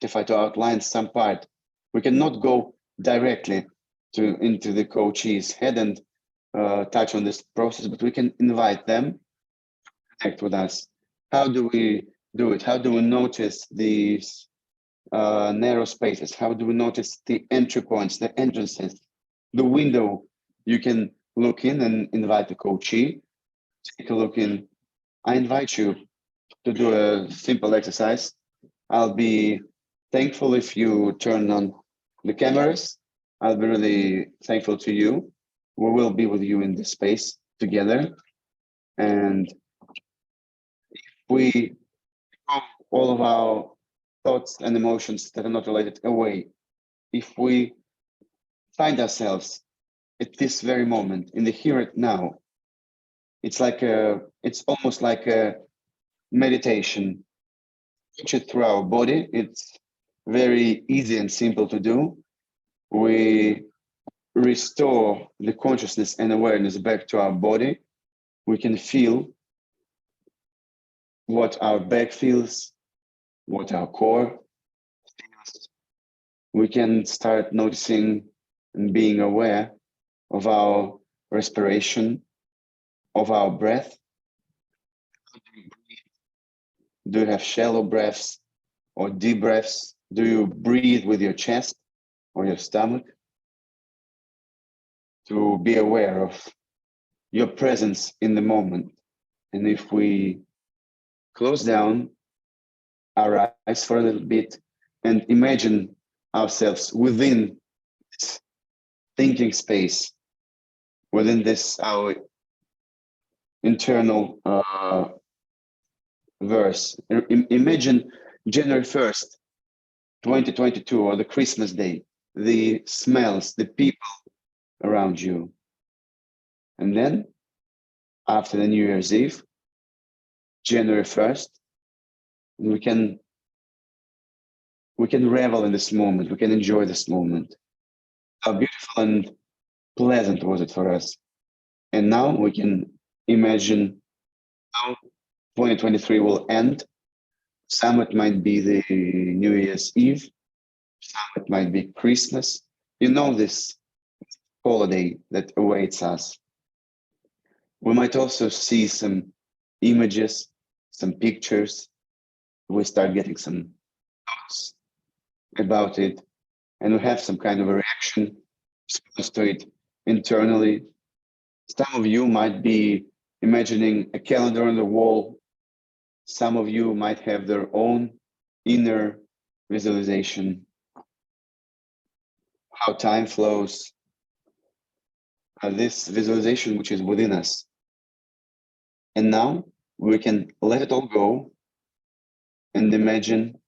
to outline some part. We cannot go directly into the coachee's head and touch on this process, but we can invite them to connect with us. How do we do it? How do we notice these narrow spaces? How do we notice the entry points, the entrances, the window? You can look in and invite the coachee, take a look in. I invite you to do a simple exercise. I'll be thankful if you turn on the cameras. I'll be really thankful to you. We will be with you in this space together. And if we throw all of our thoughts and emotions that are not related away, if we find ourselves at this very moment, in the here and now, it's almost like a meditation. Push it through our body. It's very easy and simple to do. We restore the consciousness and awareness back to our body. We can feel what our back feels, what our core feels. We can start noticing and being aware of our respiration, of our breath. Do you have shallow breaths or deep breaths? Do you breathe with your chest or your stomach? To be aware of your presence in the moment. And if we close down our eyes for a little bit and imagine ourselves within this thinking space, within this our internal verse. Imagine January 1st, 2022, or the Christmas day, the smells, the people around you. And then after the New Year's Eve, January 1st, we can revel in this moment. We can enjoy this moment. How beautiful and pleasant was it for us? And now we can imagine how 2023 will end. Some it might be the New Year's Eve, some it might be Christmas. You know, this holiday that awaits us. We might also see some images, some pictures. We start getting some thoughts about it, and we have some kind of a reaction, response to it internally. Some of you might be imagining a calendar on the wall. Some of you might have their own inner visualization, how time flows, this visualization which is within us. And now we can let it all go and imagine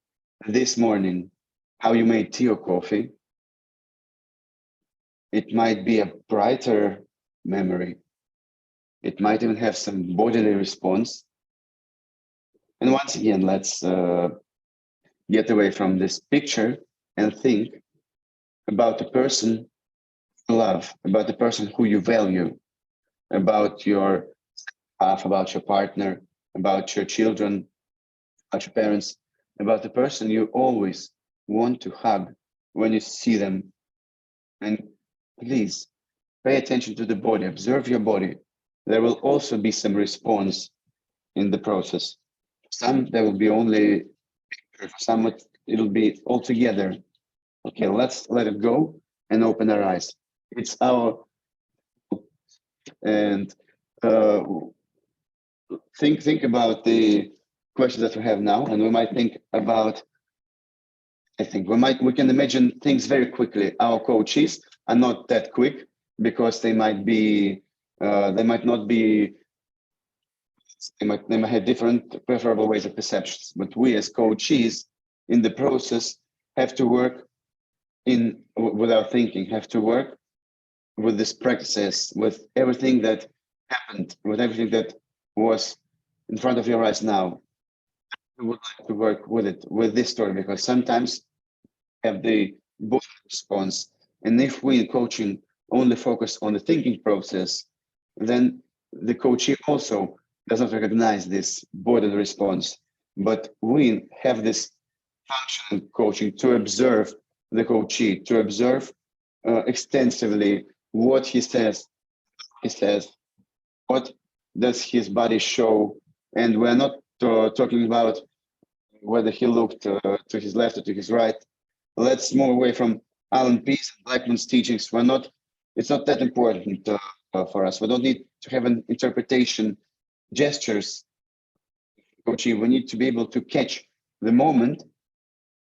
this morning how you made tea or coffee. It might be a brighter memory. It might even have some bodily response. And once again, let's get away from this picture and think about the person you love, about the person who you value, about your half, about your partner, about your children, about your parents, about the person you always want to hug when you see them. And please pay attention to the body, observe your body. There will also be some response in the process. Some there will be only, for some it'll be all together. Okay, let's let it go and open our eyes. It's our, and think about the questions that we have now, and we might think about, we can imagine things very quickly. Our coaches are not that quick because they might be, they might have different preferable ways of perceptions. But we as coaches in the process have to work with our thinking, have to work with these practices, with everything that happened, with everything that was in front of your eyes now. We would like to work with it, with this story, because sometimes have the bodily response. And if we in coaching only focus on the thinking process, then the coachee also does not recognize this bodily response. But we have this function in coaching to observe the coachee, to observe extensively what he says, what does his body show. And we're not talking about whether he looked to his left or to his right. Let's move away from Alan Pease and Blackman's teachings. It's not that important for us. We don't need to have an interpretation, gestures, coachee. We need to be able to catch the moment,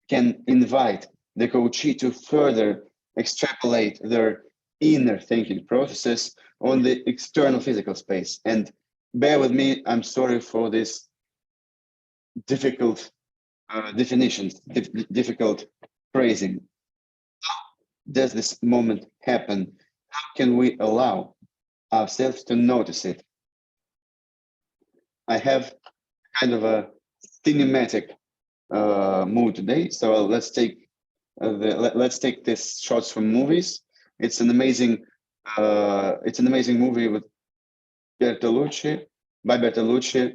can invite the coachee to further extrapolate their inner thinking processes on the external physical space. And bear with me, I'm sorry for this difficult definitions, difficult phrasing. How does this moment happen? How can we allow ourselves to notice it? I have kind of a cinematic mood today, so let's take this shots from movies. It's an amazing movie with by Bertolucci.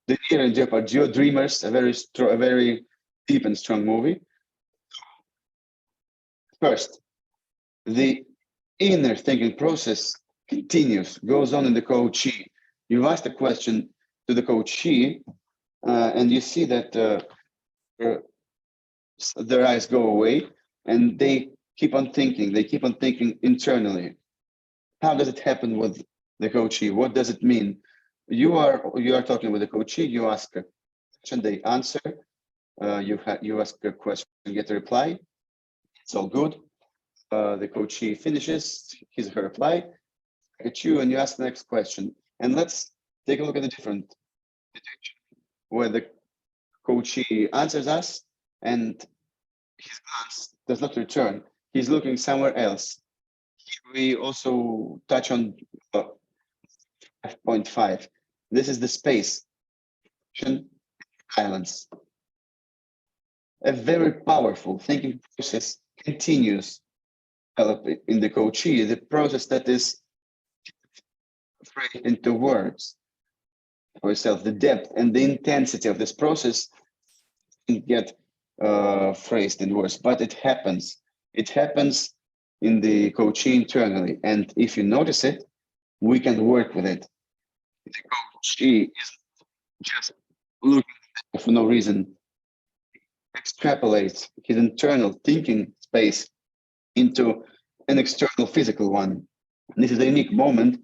De Niro and Depardieu, Dreamers, a very deep and strong movie. First, the inner thinking process continues, goes on in the coachee. You've asked a question to the coachee, and you see that their eyes go away, and they keep on thinking. They keep on thinking internally. How does it happen with the coachee? What does it mean? You are talking with the coachee. You ask a question, they answer. You ask a question, get a reply. It's all good. The coachee finishes his or her reply at you, and you ask the next question. And let's take a look at the different situation where the coachee answers us, and his glance does not return. He's looking somewhere else. We also touch on 5.5. This is the space, silence. A very powerful thinking process continues in the coachee, the process that is phrase into words for yourself, the depth and the intensity of this process get phrased in words, but it happens. It happens in the coachee internally, and if you notice it, we can work with it. The coachee is just looking for no reason, extrapolates his internal thinking space into an external physical one. This is a unique moment.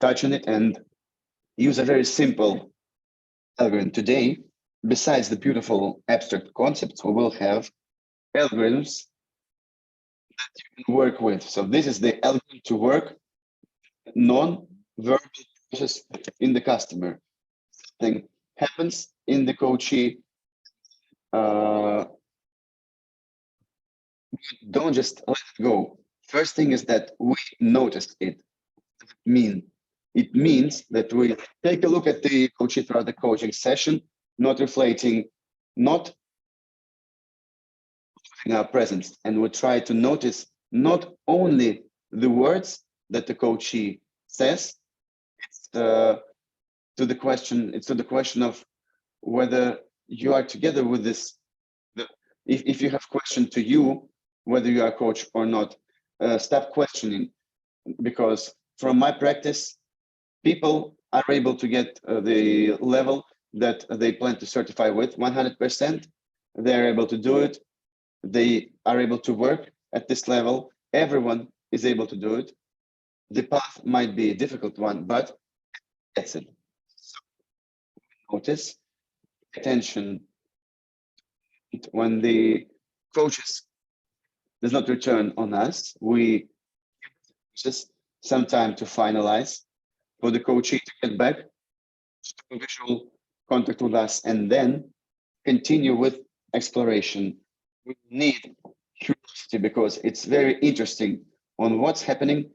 Touch on it and use a very simple algorithm. Today, besides the beautiful abstract concepts, we will have algorithms that you can work with. So this is the algorithm to work non-verbal process in the customer. Something happens in the coachee. Don't just let it go. First thing is that we notice it. What does it mean? It means that we take a look at the coachee throughout the coaching session, not reflecting, not losing our presence, and we try to notice not only the words that the coachee says. It's to the question of whether you are together with this. If you have question to you, whether you are a coach or not, stop questioning, because from my practice, people are able to get the level that they plan to certify with 100%. They're able to do it. They are able to work at this level. Everyone is able to do it. The path might be a difficult one, but that's it. So notice, attention, when the coaches does not return on us, we just some time to finalize for the coachee to get back to visual contact with us and then continue with exploration. We need curiosity because it's very interesting on what's happening.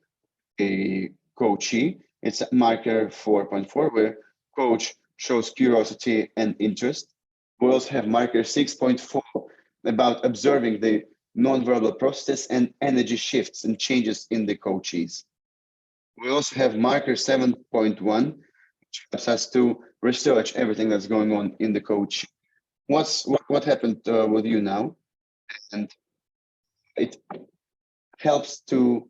A coachee, it's marker 4.4 where coach shows curiosity and interest. We also have marker 6.4 about observing the nonverbal process and energy shifts and changes in the coachees. We also have marker 7.1, which helps us to research everything that's going on in the coach. What happened with you now? And it helps to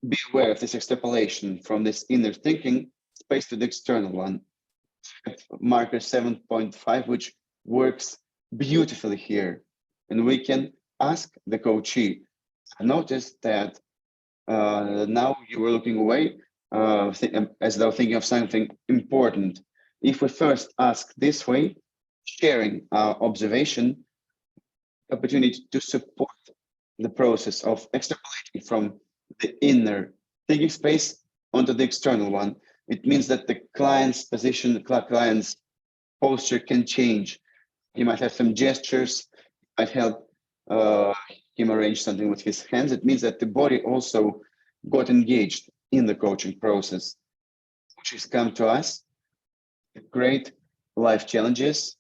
be aware of this extrapolation from this inner thinking space to the external one. Marker 7.5, which works beautifully here. And we can ask the coachee. I noticed that now you were looking away as though thinking of something important. If we first ask this way, sharing our observation, opportunity to support the process of extrapolating from the inner thinking space onto the external one. It means that the client's position, client's posture can change. He might have some gestures, might help him arrange something with his hands. It means that the body also got engaged in the coaching process, which has come to us. Great life challenges,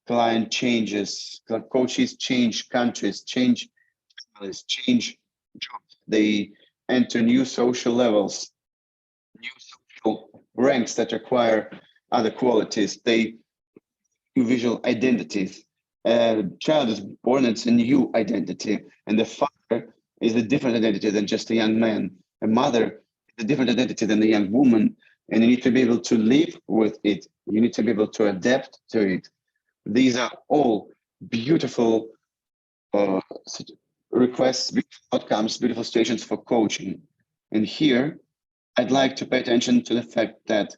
client changes, coaches change countries, change families, change jobs. They enter new social levels, new social ranks that require other qualities. They new visual identities. A child is born, it's a new identity, and the father is a different identity than just a young man. A mother is a different identity than a young woman, and you need to be able to live with it. You need to be able to adapt to it. These are all beautiful requests, beautiful outcomes, beautiful situations for coaching. And here, I'd like to pay attention to the fact that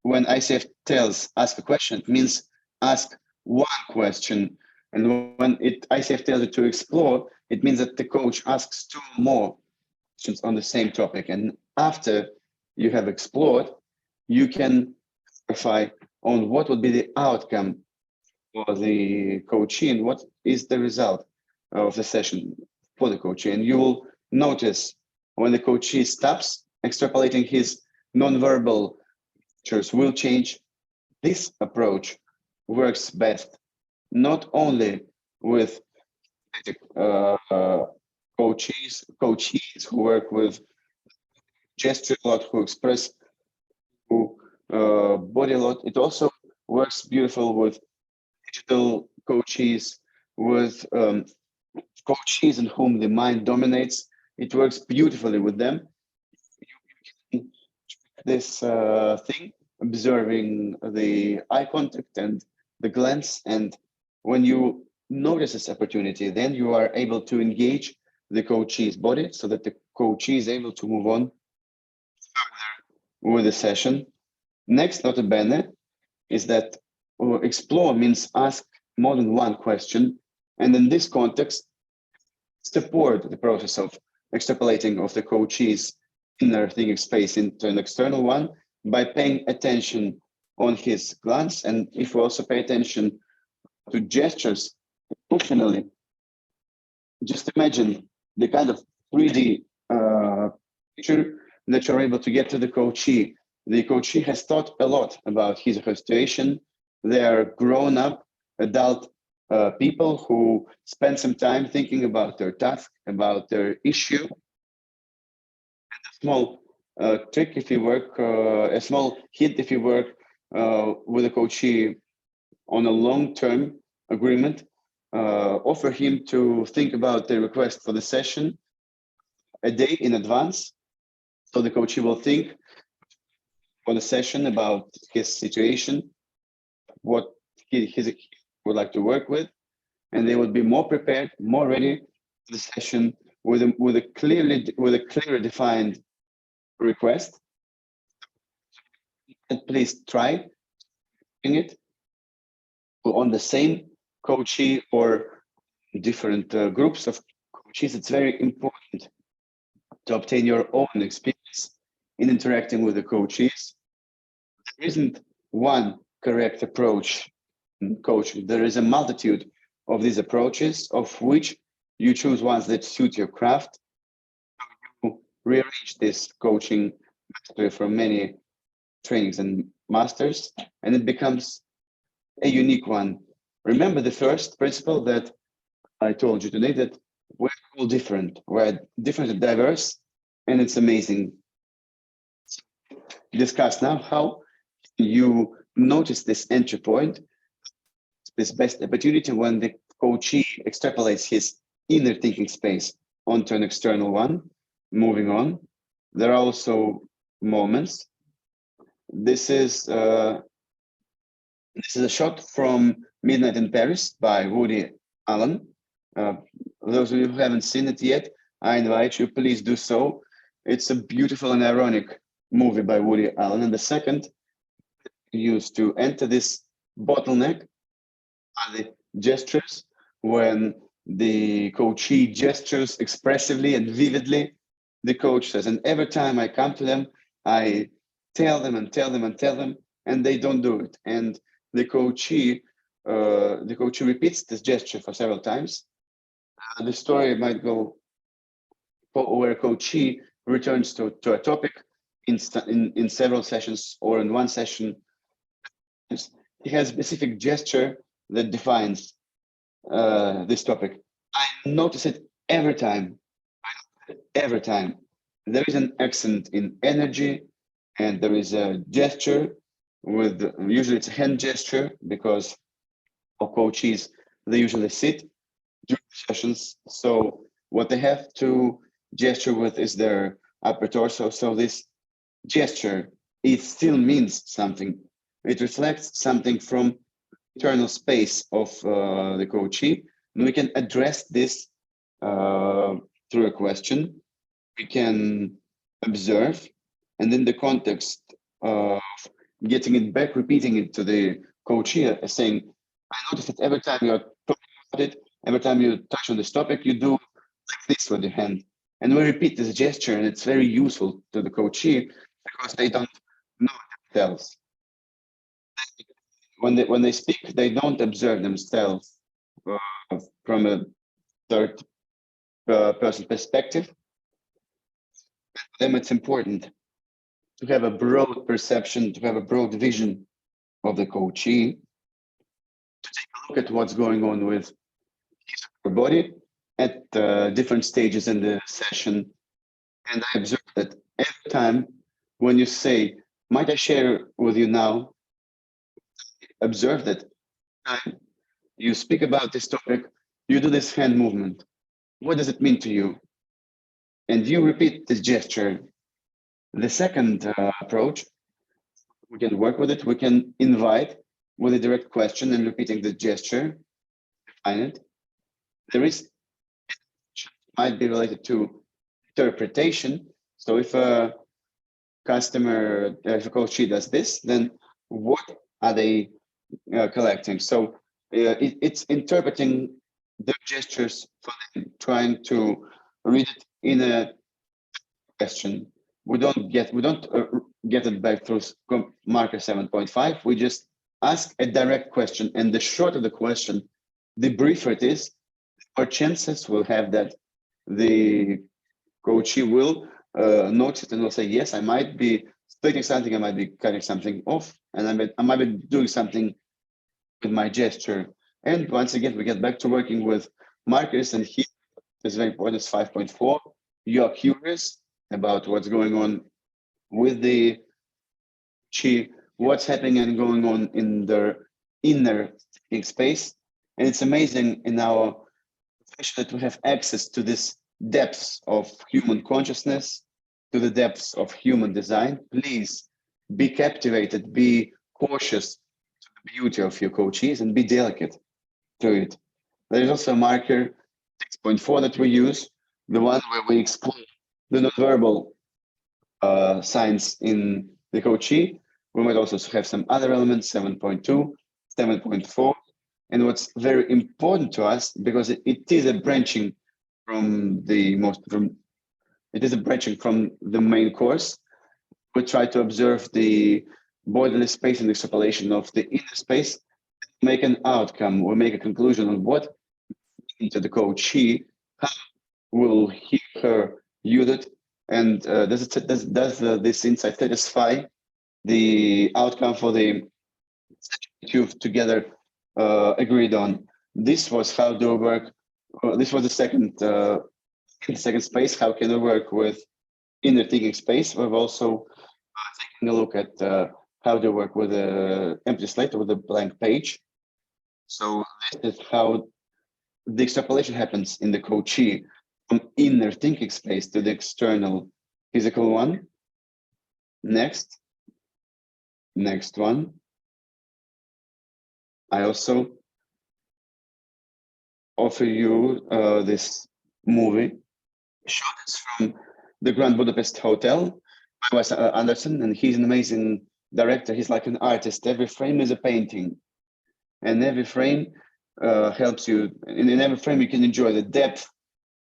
when ICF tells ask a question, it means ask one question. And when ICF tells you to explore, it means that the coach asks two more questions on the same topic. And after you have explored, you can clarify on what would be the outcome for the coachee and what is the result of the session for the coachee. And you will notice when the coachee stops extrapolating, his nonverbal gestures will change. This approach works best not only with coaches who work with gesture a lot, who express who body a lot. It also works beautiful with digital coaches, with coaches in whom the mind dominates. It works beautifully with them. This thing, observing the eye contact and the glance, and when you notice this opportunity, then you are able to engage the coachee's body so that the coachee is able to move on further with the session. Next, nota bene, is that explore means ask more than one question, and in this context, support the process of extrapolating of the coachee's inner thinking space into an external one by paying attention on his glance. And if we also pay attention to gestures emotionally, just imagine the kind of 3D picture that you're able to get to the coachee. The coachee has thought a lot about his or her situation. They are grown up adult people who spend some time thinking about their task, about their issue. And a small trick, if you work, a small hint, if you work with a coachee on a long-term agreement, offer him to think about the request for the session a day in advance. So the coachee will think for the session about his situation, what he would like to work with, and they would be more prepared, more ready for the session with a clearly defined request. And please try doing it on the same coachee or different groups of coaches. It's very important to obtain your own experience in interacting with the coaches. There isn't one correct approach in coaching. There is a multitude of these approaches, of which you choose ones that suit your craft. You rearrange this coaching mastery from many trainings and masters, and it becomes a unique one. Remember the first principle that I told you today, that we're all different. We're different and diverse, and it's amazing. Discuss now how you notice this entry point, this best opportunity when the coachee extrapolates his inner thinking space onto an external one. Moving on, there are also moments. This is a shot from Midnight in Paris by Woody Allen. Those of you who haven't seen it yet, I invite you, please do so. It's a beautiful and ironic movie by Woody Allen. And the second used to enter this bottleneck are the gestures, when the coachee gestures expressively and vividly. The coach says, and every time I come to them, I tell them and tell them and tell them, and they don't do it. And the coachee repeats this gesture for several times. The story might go where a coachee returns to a topic in several sessions or in one session. He has a specific gesture that defines this topic. I notice it every time. Every time. There is an accent in energy, and there is a gesture with, usually it's a hand gesture, because for coaches, they usually sit during sessions. So what they have to gesture with is their upper torso. So this gesture, it still means something. It reflects something from internal space of the coachee. And we can address this through a question. We can observe, and in the context of getting it back, repeating it to the coachee, saying, I notice that every time you're talking about it, every time you touch on this topic, you do like this with your hand. And we repeat this gesture, and it's very useful to the coachee because they don't know themselves. When they speak, they don't observe themselves from a third person perspective. For them, it's important to have a broad perception, to have a broad vision of the coachee, to take a look at what's going on with his or her body at different stages in the session. And I observed that every time when you say, might I share with you now, observe that time you speak about this topic, you do this hand movement. What does it mean to you? And you repeat this gesture. The second approach, we can work with it. We can invite with a direct question and repeating the gesture, define it. There is, might be related to interpretation. So if a customer, if a coachee does this, then what are they collecting? So it's interpreting the gestures for them, trying to read it in a question. We don't get it back through marker 7.5. We just ask a direct question, and the shorter the question, the briefer it is, more chances we'll have that the coachee will notice it and will say, yes, I might be splitting something, I might be cutting something off, and I might be doing something with my gesture. And once again, we get back to working with markers, and here is very important, it's 5.4. You are curious about what's going on with the chi, what's happening and going on in their inner thinking space. And it's amazing in our profession that we have access to this depths of human consciousness, to the depths of human design. Please be captivated, be cautious to the beauty of your coachees, and be delicate to it. There is also a marker 6.4 that we use, the one where we explore the nonverbal signs in the coachee. We might also have some other elements, 7.2, 7.4. And what's very important to us, because it is a branching from the main course, we try to observe the bodily space and extrapolation of the inner space, make an outcome, or make a conclusion on what into the coachee, how will he, her use it, and does this insight satisfy the outcome for the you've together agreed on. This was how do we work. This was the second space. How can we work with inner thinking space? We've also taken a look at how to work with an empty slate, with a blank page. So this is how the extrapolation happens in the coachee from inner thinking space to the external physical one. Next one. I also offer you this movie. Shot is from the Grand Budapest Hotel by Wes Anderson, and he's an amazing director. He's like an artist. Every frame is a painting, and every frame helps you. In every frame, you can enjoy the depth,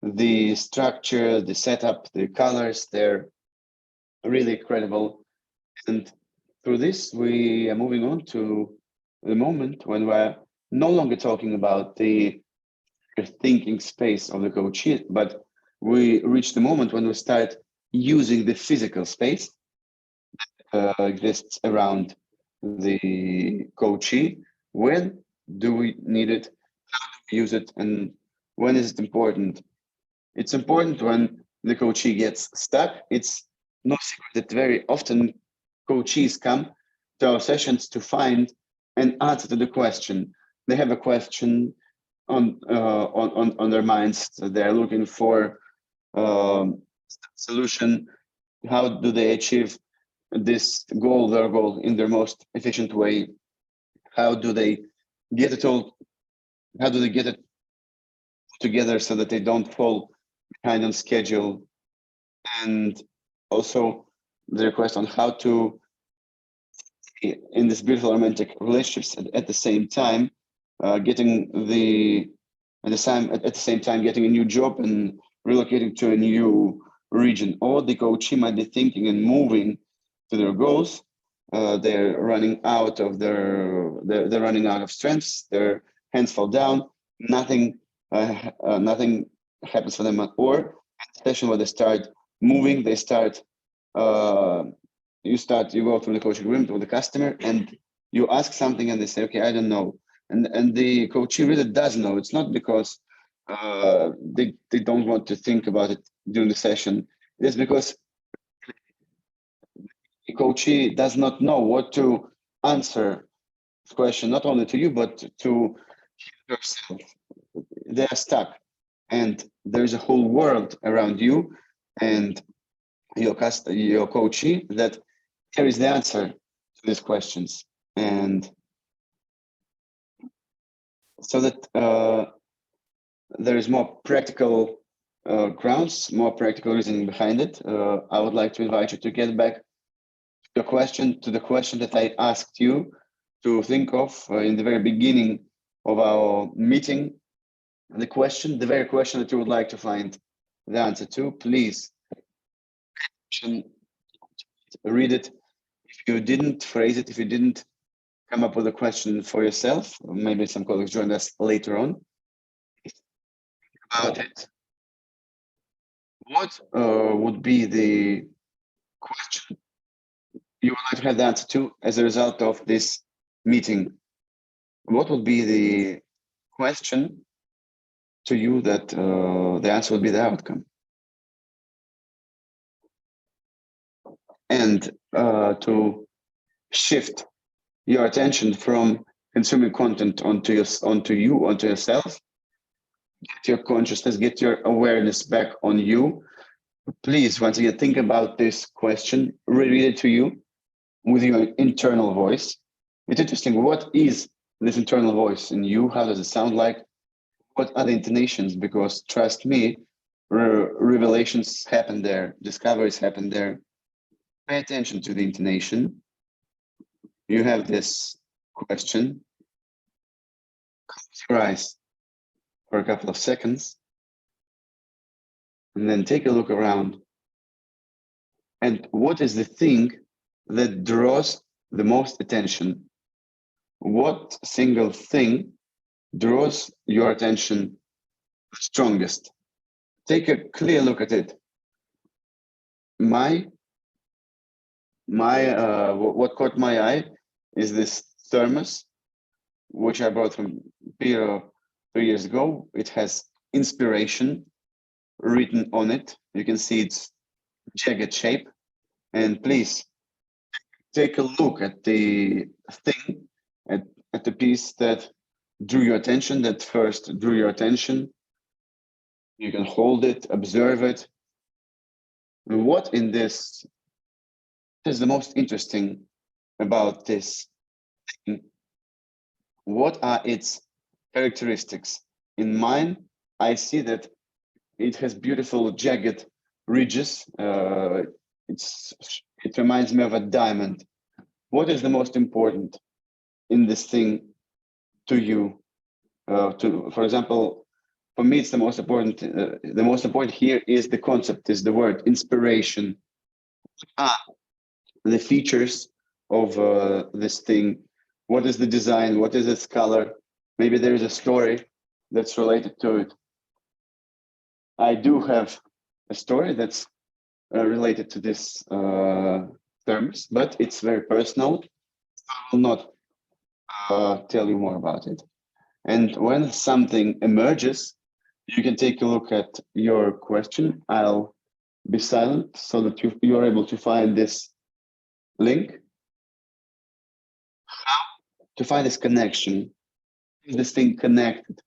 the structure, the setup, the colors. They're really incredible. And through this, we are moving on to the moment when we're no longer talking about the thinking space of the coachee, but we reach the moment when we start using the physical space that exists around the coachee. When do we need it? How do we use it? And when is it important? It's important when the coachee gets stuck. It's no secret that very often coachees come to our sessions to find an answer to the question. They have a question on their minds. They're looking for solution. How do they achieve this goal, their goal, in their most efficient way? How do they get it all? How do they get it together so that they don't fall behind on schedule? And also the request on how to, in this beautiful romantic relationships, at the same time, getting at the same time getting a new job and relocating to a new region, or the coachee might be thinking and moving to their goals. They're running out of they're running out of strengths. Their hands fall down. Nothing happens for them, or especially when they start moving, they start. You go through the coaching room with the customer, and you ask something, and they say, "Okay, I don't know." And the coachee really does know. It's not because they don't want to think about it during the session. It's because the coachee does not know what to answer this question, not only to you, but to yourself. They are stuck, and there's a whole world around you and your coachee that here is the answer to these questions. And so that there is more practical grounds, more practical reasoning behind it. I would like to invite you to get back to the question that I asked you to think of in the very beginning of our meeting. The very question that you would like to find the answer to. Please read it. If you didn't phrase it, if you didn't come up with a question for yourself, maybe some colleagues join us later on about it. What would be the question you would like to have the answer to as a result of this meeting? What would be the question to you that the answer would be the outcome? And to shift your attention from consuming content onto yourself, get your consciousness, get your awareness back on you. Please, once again, think about this question, reread it to you with your internal voice. It's interesting. What is this internal voice in you? How does it sound like? What are the intonations? Because trust me, revelations happen there, discoveries happen there. Pay attention to the intonation. You have this question. Close your eyes for a couple of seconds, and then take a look around. And what is the thing that draws the most attention? What single thing draws your attention the strongest? Take a clear look at it. What caught my eye is this thermos, which I bought from Peter 3 years ago. It has inspiration written on it. You can see its jagged shape. And please take a look at the thing, at the piece that drew your attention, that first drew your attention. You can hold it, observe it. What in this is the most interesting about this thing? What are its characteristics? In mine, I see that it has beautiful jagged ridges. It reminds me of a diamond. What is the most important in this thing to you? For example, for me, it's the most important. The most important here is the concept, is the word inspiration. The features of this thing. What is the design? What is its color? Maybe there is a story that's related to it. I do have a story that's related to this terms, but it's very personal. I will not tell you more about it. And when something emerges, you can take a look at your question. I'll be silent so that you are able to find this link. How to find this connection? Is this thing connected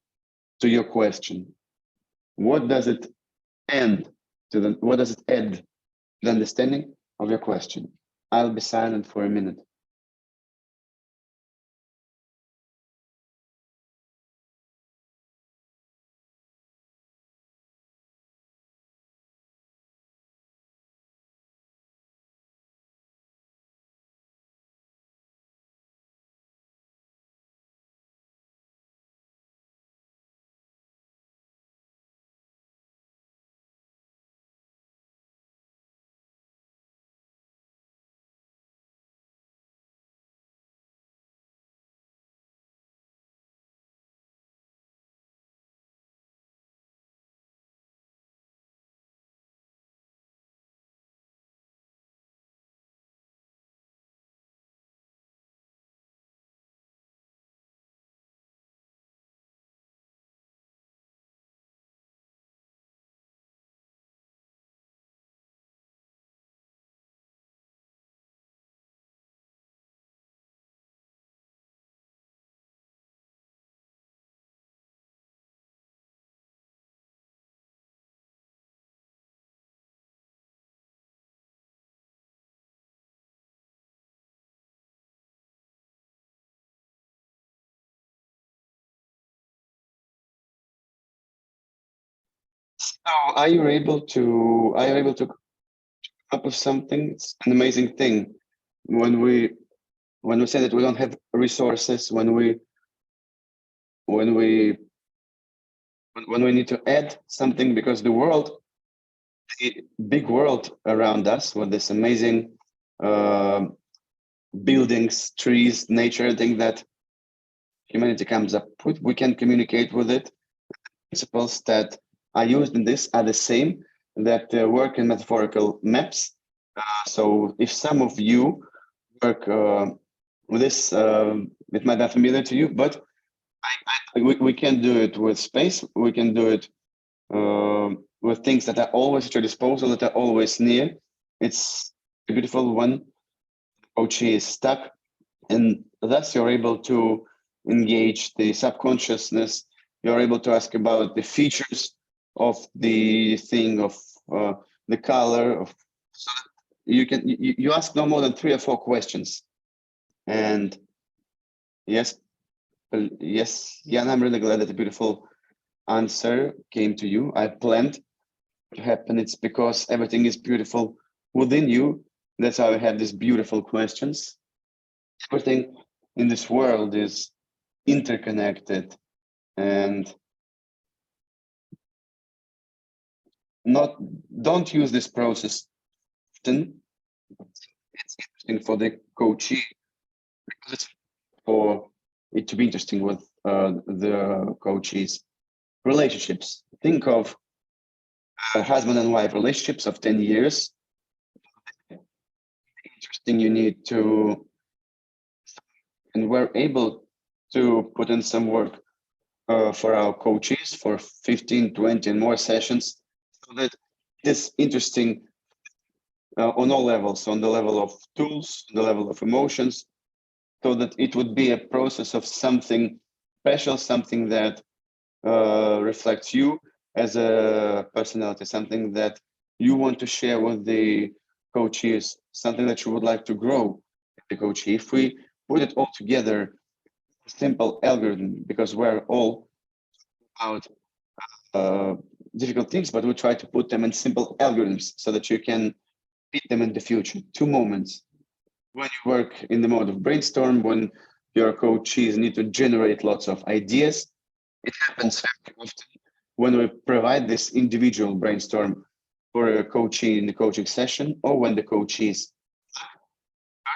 to your question? What does it add to the understanding of your question? I'll be silent for a minute. Now, are you able to come up with something? It's an amazing thing when we say that we don't have resources, when we need to add something, because the world, the big world around us, with this amazing buildings, trees, nature, everything that humanity comes up with, we can communicate with it. Principles that are used in this are the same that work in metaphorical maps. So if some of you work with this, it might be familiar to you, but we can do it with space. We can do it with things that are always at your disposal, that are always near. It's a beautiful one. Coachee is stuck, and thus you're able to engage the subconsciousness. You're able to ask about the features of the thing, of the color, of, so you ask no more than 3 or 4 questions. And yes, Jan, I'm really glad that a beautiful answer came to you. I planned to happen. It's because everything is beautiful within you. That's how I have these beautiful questions. Everything in this world is interconnected, and don't use this process often. It's interesting for the coachee because it's for it to be interesting with the coachees. Relationships. Think of a husband and wife relationships of 10 years. Interesting, you need to, and we're able to put in some work for our coaches for 15, 20 and more sessions, so that it is interesting on all levels, on the level of tools, on the level of emotions, so that it would be a process of something special, something that reflects you as a personality, something that you want to share with the coaches, something that you would like to grow the coachee. If we put it all together, simple algorithm, because we're all about difficult things, but we try to put them in simple algorithms so that you can fit them in the future. 2 moments. When you work in the mode of brainstorm, when your coaches need to generate lots of ideas, it happens very often when we provide this individual brainstorm for a coachee in the coaching session, or when the coachees.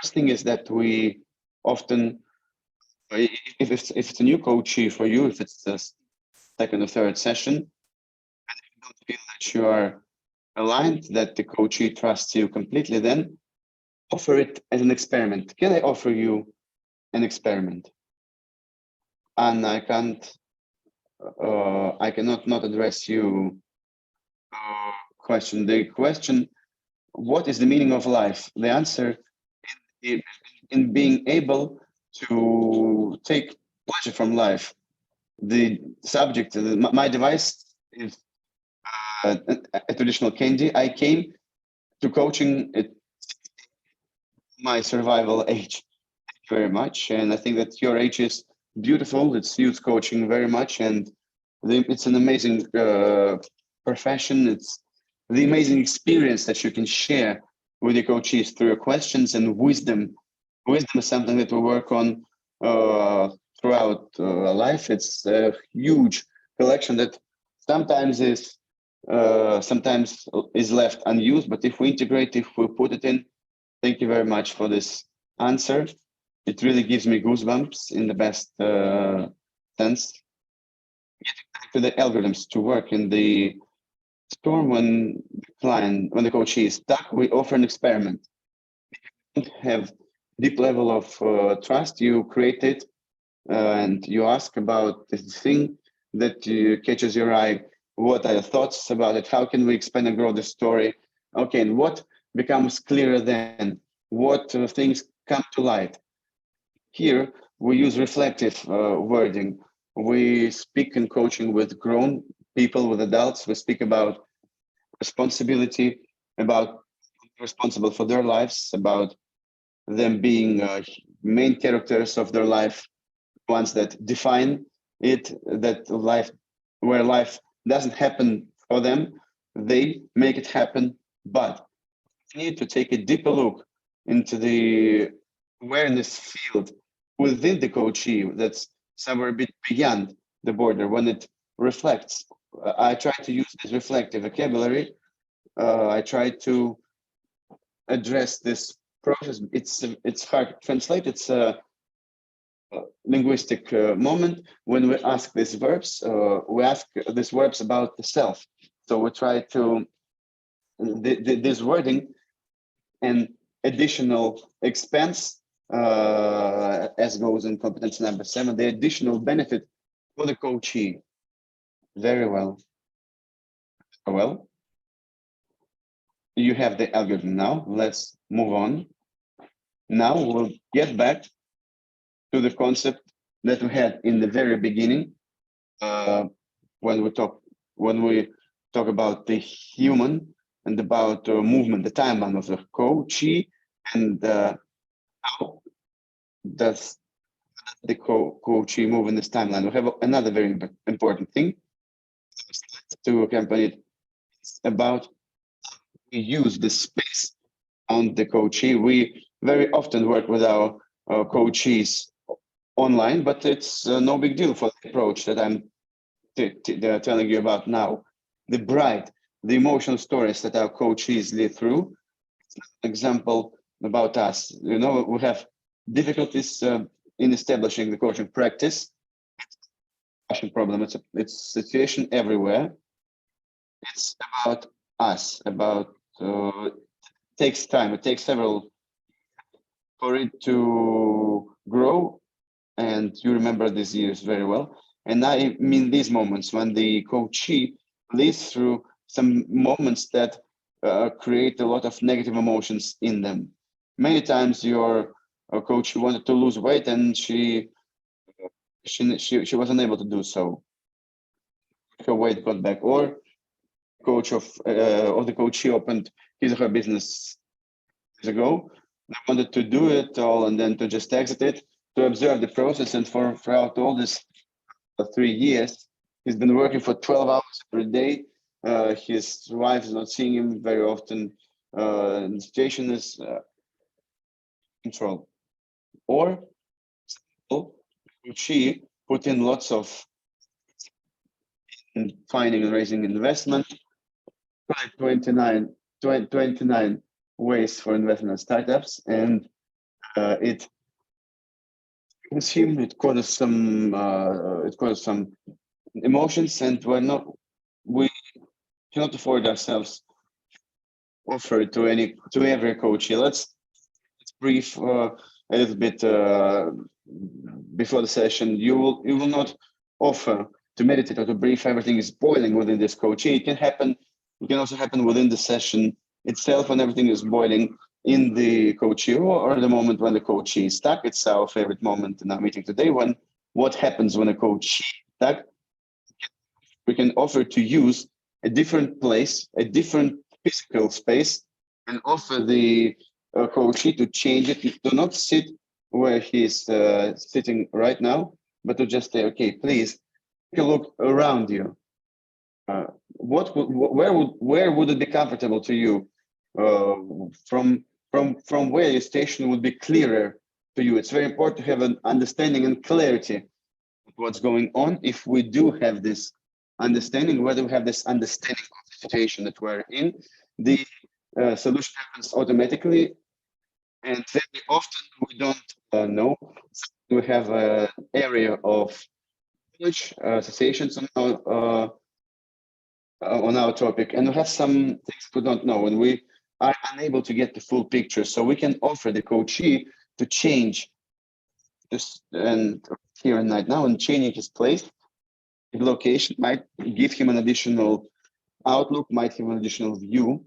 First thing is that we often, if it's a new coachee for you, if it's the second or third session, and if you don't feel that you are aligned, that the coachee trusts you completely, then offer it as an experiment. Can I offer you an experiment? And I cannot not address you question. The question, what is the meaning of life? The answer in being able to take pleasure from life. The subject, my device is a traditional candy. I came to coaching at my survival age. Thank you very much. And I think that your age is beautiful. It suits coaching very much. And it's an amazing profession. It's the amazing experience that you can share with your coaches through your questions and wisdom. Wisdom is something that we work on throughout life. It's a huge collection that sometimes is left unused, but if we integrate, if we put it in, thank you very much for this answer. It really gives me goosebumps in the best sense. Getting back to the algorithms to work in the storm, when the coach is stuck, we offer an experiment. If you don't have deep level of trust, you create it and you ask about the thing that catches your eye. What are your thoughts about it? How can we expand and grow the story? Okay, and what becomes clearer then? What things come to light? Here, we use reflective wording. We speak in coaching with grown people, with adults. We speak about responsibility, about responsible for their lives, about them being main characters of their life, ones that define it, that life, where life doesn't happen for them, they make it happen. But we need to take a deeper look into the awareness field within the coachee that's somewhere a bit beyond the border when it reflects. I try to use this reflective vocabulary. I try to address this process. It's hard to translate. It's a linguistic moment when we ask these verbs. We ask these verbs about the self. So we try to this wording and additional expense, as goes in competency number 7, the additional benefit for the coachee. Very well. Well, you have the algorithm now. Let's move on. Now we'll get back to the concept that we had in the very beginning, when we talk about the human and about movement, the timeline of the coachee, and how does the coachee move in this timeline. We have another very important thing to accompany it. It's about we use the space on the coachee. We very often work with our coachees online, but it's no big deal for the approach that I'm telling you about now. The emotional stories that our coachees live through. Example about us. You know, we have difficulties in establishing the coaching practice. Problem. It's a situation everywhere. It's about us. About it takes time. It takes several for it to grow, and you remember these years very well. And I mean these moments when the coachee lives through some moments that create a lot of negative emotions in them. Many times your coach wanted to lose weight and she was unable to do so. Her weight got back, or the coachee opened his or her business years ago. They wanted to do it all and then to just exit it, to observe the process. And throughout all this 3 years, he's been working for 12 hours every day. His wife is not seeing him very often. The situation is control. Or she put in lots of finding and raising investment. 29 ways for investment in startups, and it consumed. It caused some emotions, and we cannot afford ourselves offer it to every coach. Let's brief a little bit before the session. You will not offer to meditate or to brief everything is boiling within this coaching. It can happen. It can also happen within the session itself when everything is boiling in the coachee, or the moment when the coachee is stuck. It's our favorite moment in our meeting today. What happens when a coachee is stuck? We can offer to use a different place, a different physical space, and offer the coachee to change it. Do not sit where he's sitting right now, but to just say, okay, please take a look around you. Where would it be comfortable to you? From where your station would be clearer to you. It's very important to have an understanding and clarity of what's going on. If we do have this understanding, whether we have this understanding of the situation that we're in, the solution happens automatically. And very often we don't know. We have an area of knowledge, associations on our topic, and we have some things we don't know, and we are unable to get the full picture. So we can offer the coachee to change this and here and right now, and changing his place, the location might give him an additional outlook, might have an additional view.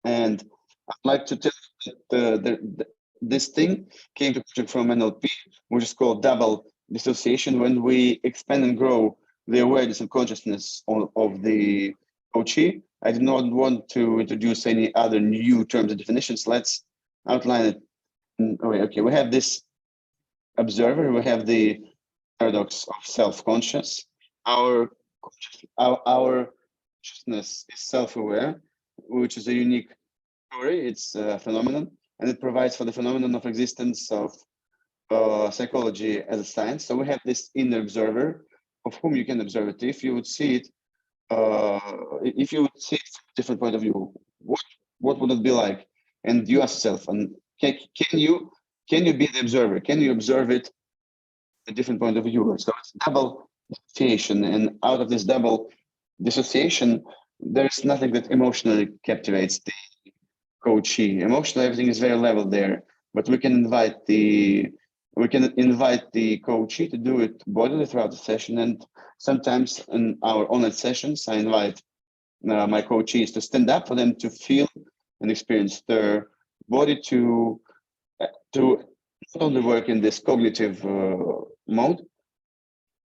And I'd like to tell you that this thing came to from NLP, which is called double dissociation. When we expand and grow the awareness and consciousness of the coachee, I do not want to introduce any other new terms and definitions. Let's outline it. Okay, we have this observer, we have the paradox of self-conscious. Our consciousness is self-aware, which is a unique story. It's a phenomenon, and it provides for the phenomenon of existence of psychology as a science. So we have this inner observer of whom you can observe it. If you would see it, if you would see it from a different point of view, what would it be like? And you ask yourself, and can you be the observer? Can you observe it a different point of view? So it's double dissociation, and out of this double dissociation, there's nothing that emotionally captivates the coachee. Emotionally, everything is very level there, but we can invite the coachee to do it bodily throughout the session. And sometimes in our online sessions, I invite my coachees to stand up for them to feel and experience their body to not only work in this cognitive mode,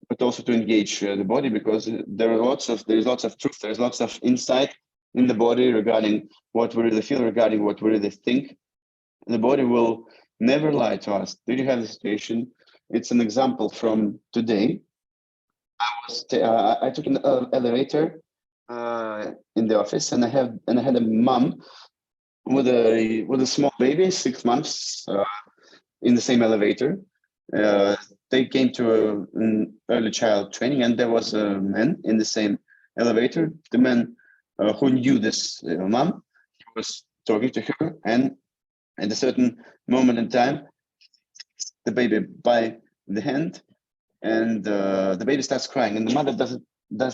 but also to engage the body, because there's lots of truth, there's lots of insight in the body regarding what we really feel, regarding what we really think. The body will never lie to us. Did you have the situation? It's an example from today. I took an elevator in the office, and I had a mom with a small baby, 6 months, in the same elevator. They came to an early child training, and there was a man in the same elevator. The man who knew this mom, he was talking to her, and at a certain moment in time, the baby by the hand, and the baby starts crying, and the mother doesn't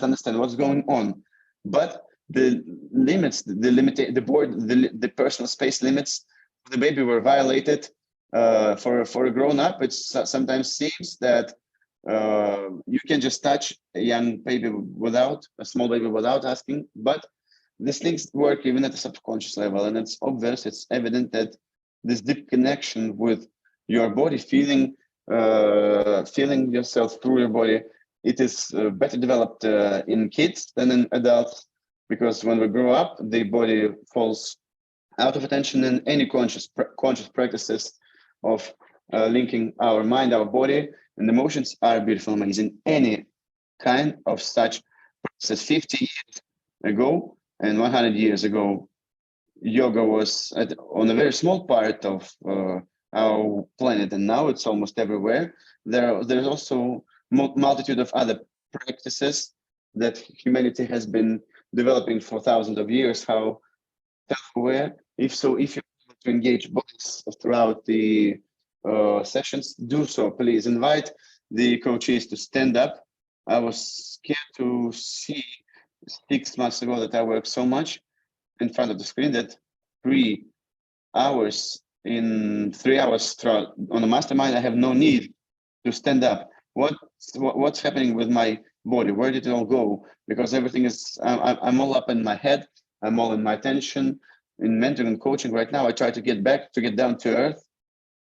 understand what's going on. But the limits, the personal space limits of the baby were violated. For a grown-up, it sometimes seems that you can just touch a small baby without asking, but these things work even at a subconscious level, and it's obvious, it's evident that this deep connection with your body, feeling yourself through your body, it is better developed in kids than in adults, because when we grow up, the body falls out of attention, and any conscious practices of linking our mind, our body, and emotions are beautiful, amazing. Any kind of such process 50 years ago and 100 years ago, yoga was on a very small part of our planet, and now it's almost everywhere. There's also multitude of other practices that humanity has been developing for thousands of years. How self-aware? If you're able to engage bodies throughout the sessions, do so. Please invite the coaches to stand up. I was scared to see 6 months ago that I worked so much in front of the screen that 3 hours on a mastermind, I have no need to stand up. What's happening with my body? Where did it all go? Because everything is, I'm all up in my head. I'm all in my attention. In mentoring and coaching right now, I try to get down to earth,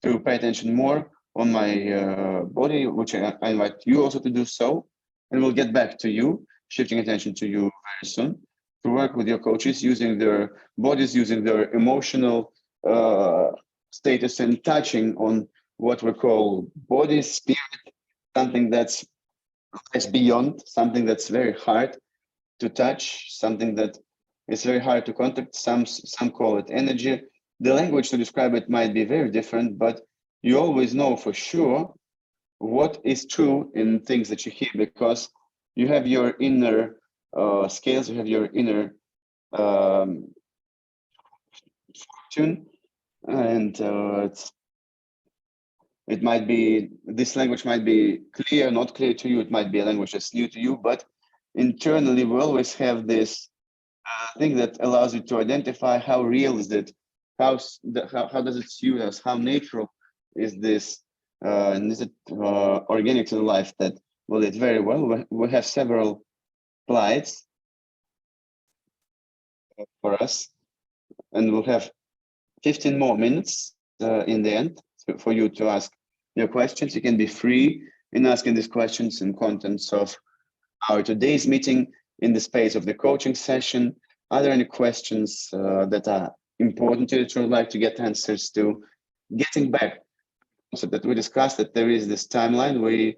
to pay attention more on my body, which I invite you also to do so. And we'll get back to you, shifting attention to you very soon, to work with your coaches using their bodies, using their emotional status, and touching on what we call body, spirit, something that's beyond, something that's very hard to touch, something that is very hard to contact. Some call it energy. The language to describe it might be very different, but you always know for sure what is true in things that you hear, because you have your inner scales, you have your inner fortune, and this language might be clear, not clear to you. It might be a language that's new to you, but internally we always have this thing that allows you to identify how real is it, how does it suit us, how natural is this, and is it organic to the life that will it very well. We have several slides for us, and we'll have 15 more minutes in the end for you to ask your questions. You can be free in asking these questions and contents of our today's meeting in the space of the coaching session. Are there any questions that are important to you that you would like to get answers to? Getting back, so that we discussed that there is this timeline. We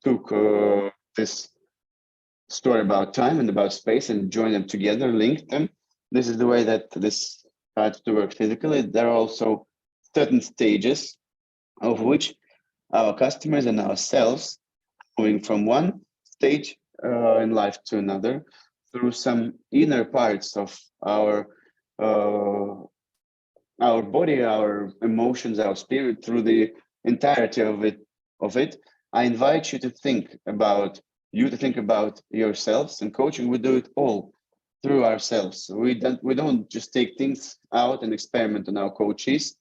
took this story about time and about space and join them together, link them. This is the way that this starts to work physically. There are also certain stages of which our customers and ourselves moving from one stage in life to another through some inner parts of uh, our body, our emotions, our spirit, through the entirety of it. I invite you to think about yourselves, and coaching, we do it all through ourselves. We don't just take things out and experiment on our coaches.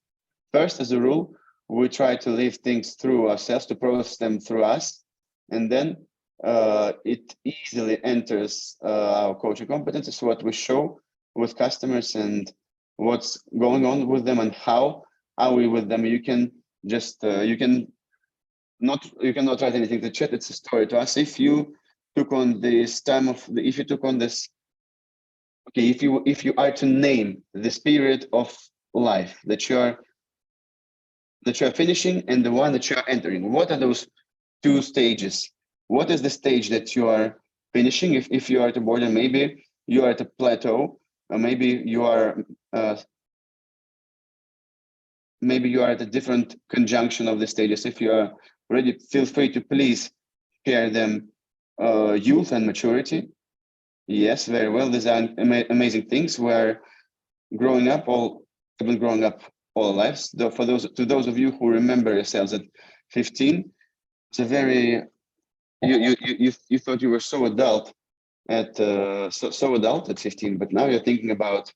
First, as a rule, we try to live things through ourselves, to process them through us, and then it easily enters our coaching competencies, what we show with customers and what's going on with them and how are we with them. You can just you cannot write anything to chat. It's a story to us. If you took on this time of the, if you took on this, okay, if you are to name the spirit of life that you are finishing and the one that you are entering, what are those two stages? What is the stage that you are finishing? If you are at a border, maybe you are at a plateau, or maybe you are at a different conjunction of the stages. If you are ready, feel free to please share them. Youth and maturity. Yes, very well. These are amazing things. We're growing up all our lives. For those of you who remember yourselves at 15, it's a very you thought you were so adult at so adult at 15, but now you're thinking about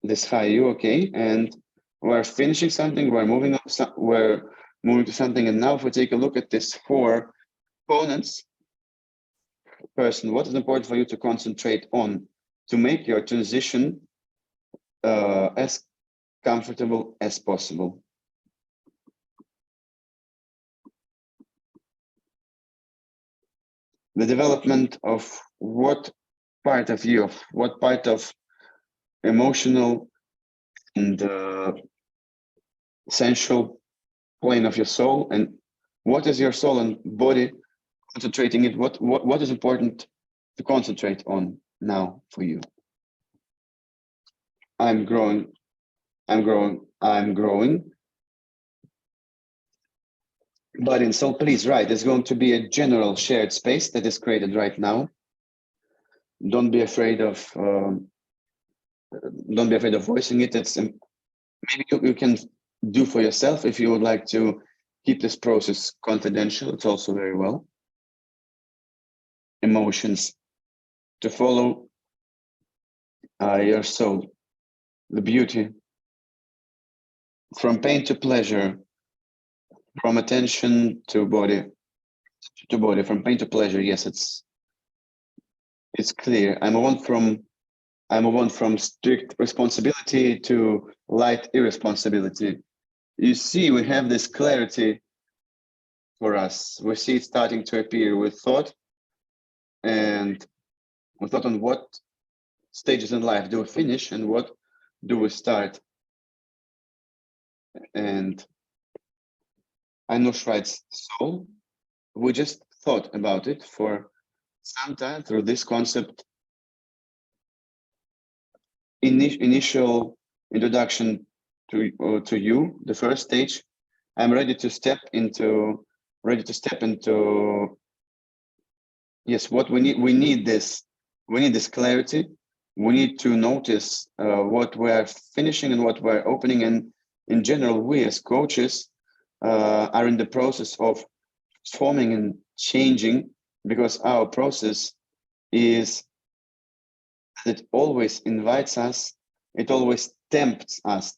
this high you, okay? And we're finishing something, we're moving on, we're moving to something. And now if we take a look at this 4 components, person, what is important for you to concentrate on to make your transition as comfortable as possible? The development of what part of you, of what part of emotional and sensual plane of your soul, and what is your soul and body concentrating it? What is important to concentrate on now for you? I'm growing. Body and soul, please, right. There's going to be a general shared space that is created right now. Don't be afraid of voicing it. It's maybe you can do for yourself if you would like to keep this process confidential. It's also very well. Emotions to follow your soul, the beauty, from pain to pleasure, from attention to body, from pain to pleasure. Yes, it's clear. I move on from strict responsibility to light irresponsibility. You see, we have this clarity for us. We see it starting to appear with thought, and we thought on what stages in life do we finish and what do we start. And Anush writes, soul, we just thought about it for some time through this concept. Initial introduction to you, the first stage. I'm ready to step into. Yes, what we need this clarity. We need to notice what we're finishing and what we're opening. And in general, we as coaches are in the process of transforming and changing, because our process is, it always invites us, it always tempts us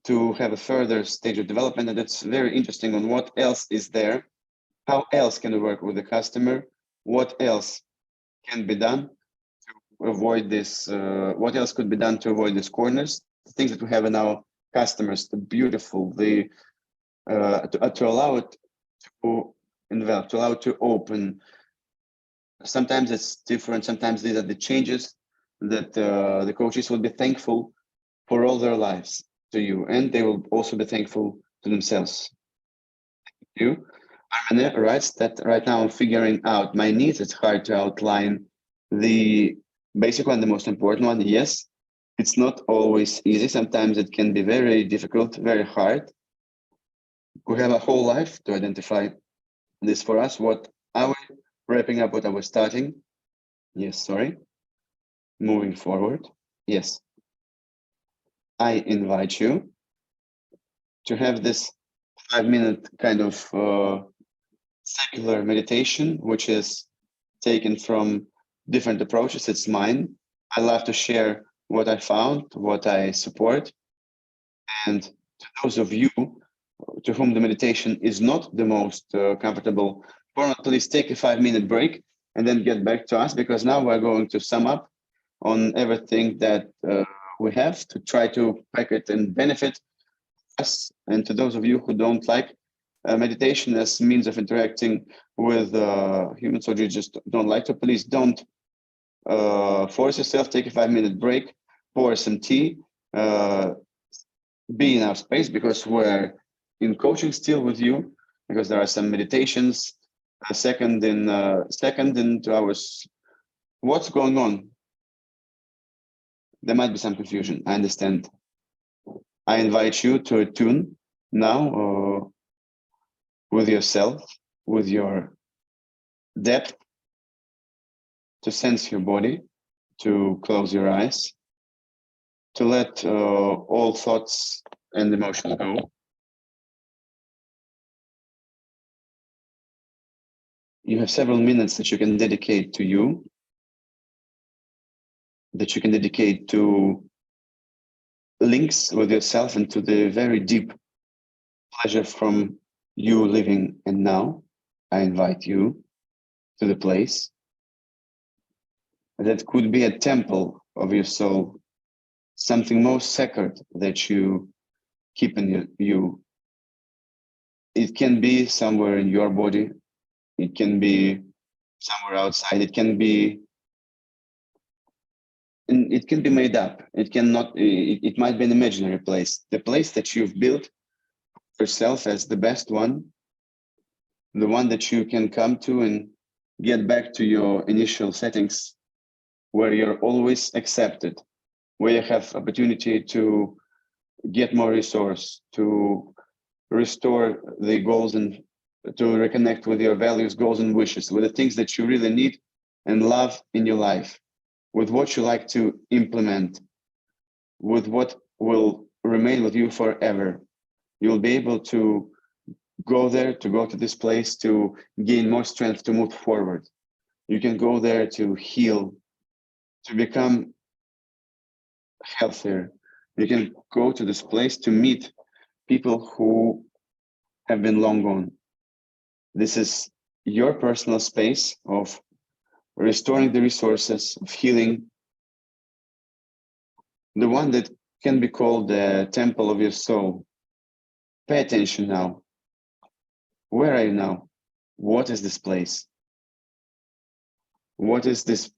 to have a further stage of development. And it's very interesting on what else is there, how else can we work with the customer, what else can be done to avoid this, what else could be done to avoid these corners, the things that we have in our customers, the beautiful, the to allow it to envelop, to allow it to open. Sometimes it's different. Sometimes these are the changes that the coaches will be thankful for all their lives to you, and they will also be thankful to themselves. Thank you. Irina writes that right now I'm figuring out my needs. It's hard to outline the basic one, the most important one. Yes, it's not always easy. Sometimes it can be very difficult, very hard. We have a whole life to identify this for us. What I was wrapping up what I was starting. Yes, sorry. Moving forward. Yes. I invite you to have this 5-minute kind of secular meditation, which is taken from different approaches. It's mine. I love to share what I found, what I support. And to those of you to whom the meditation is not the most comfortable format, please take a 5-minute break and then get back to us, because now we're going to sum up on everything that we have to try to pack it and benefit us. And to those of you who don't like meditation as means of interacting with humans, or you just don't like to, please don't force yourself. Take a 5-minute break, pour some tea, be in our space, because we're in coaching still with you, because there are some meditations second into hours. What's going on? There might be some confusion. I understand. I invite you to attune now with yourself, with your depth, to sense your body, to close your eyes, to let all thoughts and emotions go. You have several minutes that you can dedicate to you, that you can dedicate to links with yourself and to the very deep pleasure from you living and now. I invite you to the place that could be a temple of your soul, something most sacred that you keep in you. It can be somewhere in your body. It can be somewhere outside. It can be made up. It cannot. It might be an imaginary place. The place that you've built yourself as the best one, the one that you can come to and get back to your initial settings, where you're always accepted, where you have opportunity to get more resource, to restore the goals and to reconnect with your values, goals, and wishes, with the things that you really need and love in your life, with what you like to implement, with what will remain with you forever. You'll be able to go there, to go to this place, to gain more strength to move forward. You can go there to heal, to become healthier. You can go to this place to meet people who have been long gone. This is your personal space of restoring the resources, of healing, the one that can be called the temple of your soul. Pay attention now. Where are you now? What is this place? What is this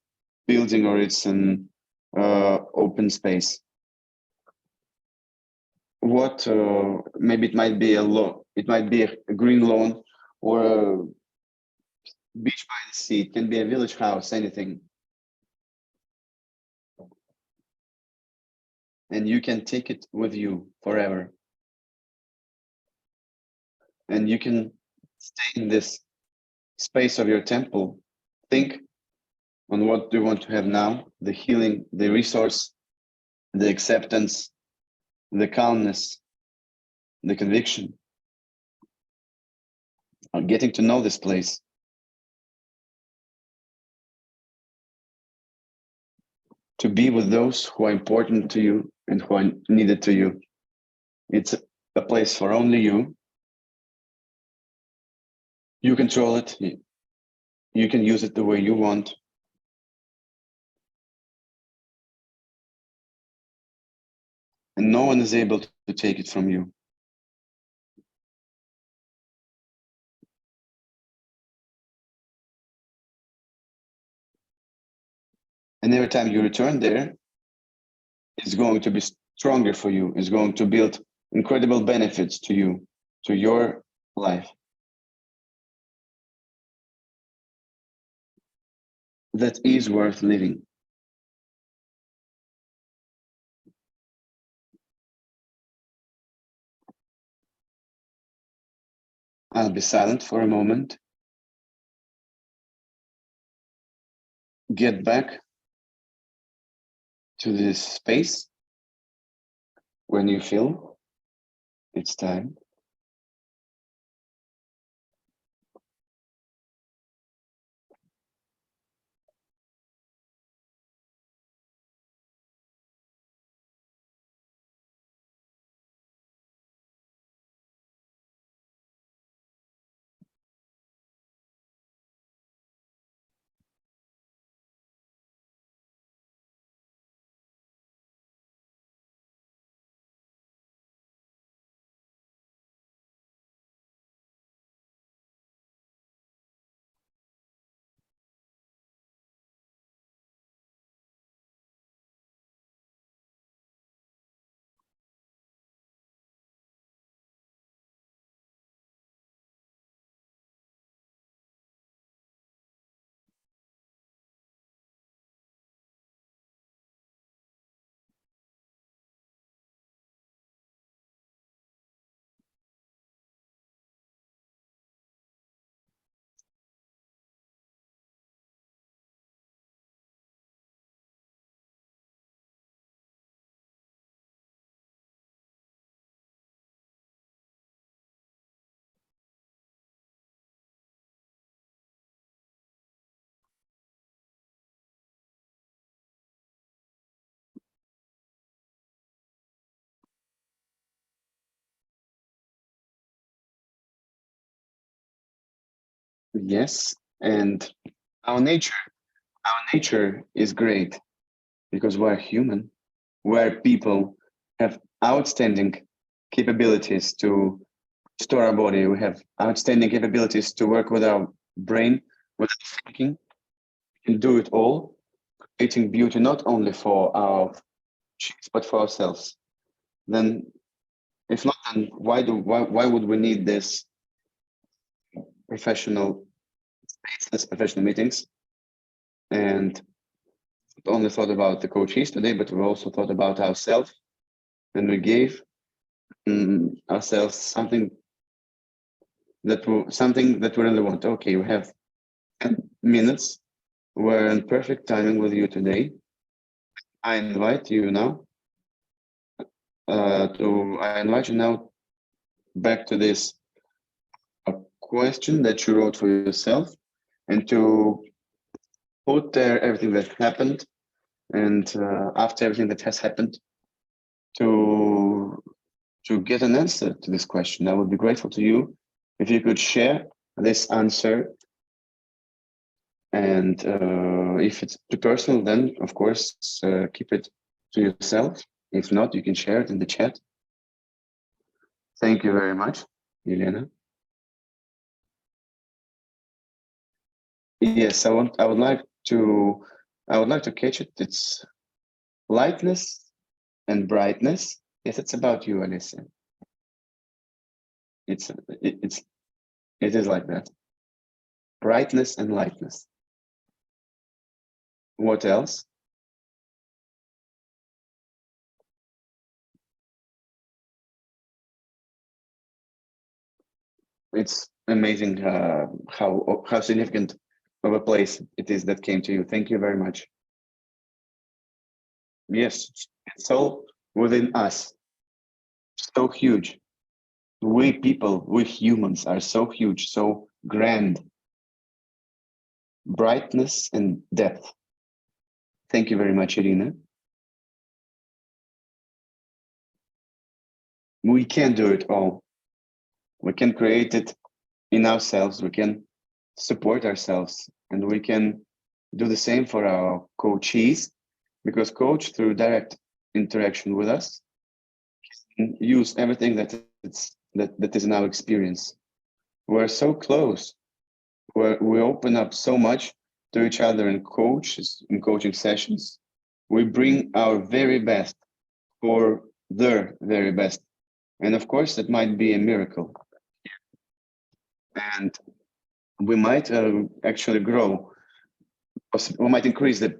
building, or it's an open space? What maybe it might be a lawn, it might be a green lawn, or a beach by the sea. It can be a village house, anything. And you can take it with you forever. And you can stay in this space of your temple. Think on what do you want to have now, the healing, the resource, the acceptance, the calmness, the conviction, of getting to know this place. To be with those who are important to you and who are needed to you. It's a place for only you. You control it. You can use it the way you want. And no one is able to take it from you. And every time you return there, it's going to be stronger for you. It's going to build incredible benefits to you, to your life. that is worth living. I'll be silent for a moment. Get back to this space when you feel it's time. Yes, and our nature, our nature is great because we're human, where people have outstanding capabilities to store our body. We have outstanding capabilities to work with our brain, with thinking. We can do it all, creating beauty not only for our cheeks but for ourselves. Then, if not, then why would we need this professional spaces, professional meetings? And not only thought about the coaches today, but we also thought about ourselves, and we gave ourselves something that we really want. Okay, we have 10 minutes. We're in perfect timing with you today. I invite you now back to this question that you wrote for yourself, and to put there everything that happened, and after everything that has happened, to get an answer to this question. I would be grateful to you if you could share this answer. And if it's too personal, then of course keep it to yourself. If not, you can share it in the chat. Thank you very much, Elena. Yes, I would like to catch it. It's lightness and brightness. Yes, it's about you, Alessia. It is like that. Brightness and lightness. What else? It's amazing how significant of a place it is that came to you. Thank you very much. Yes, it's all within us. So huge. We people, we humans are so huge, so grand. Brightness and depth. Thank you very much, Irina. We can do it all. We can create it in ourselves. We can support ourselves, and we can do the same for our coachees, because coach, through direct interaction with us, can use everything that is in our experience. We're so close. We open up so much to each other in coaching sessions. We bring our very best for their very best. And of course, it might be a miracle. And we might actually grow we might increase the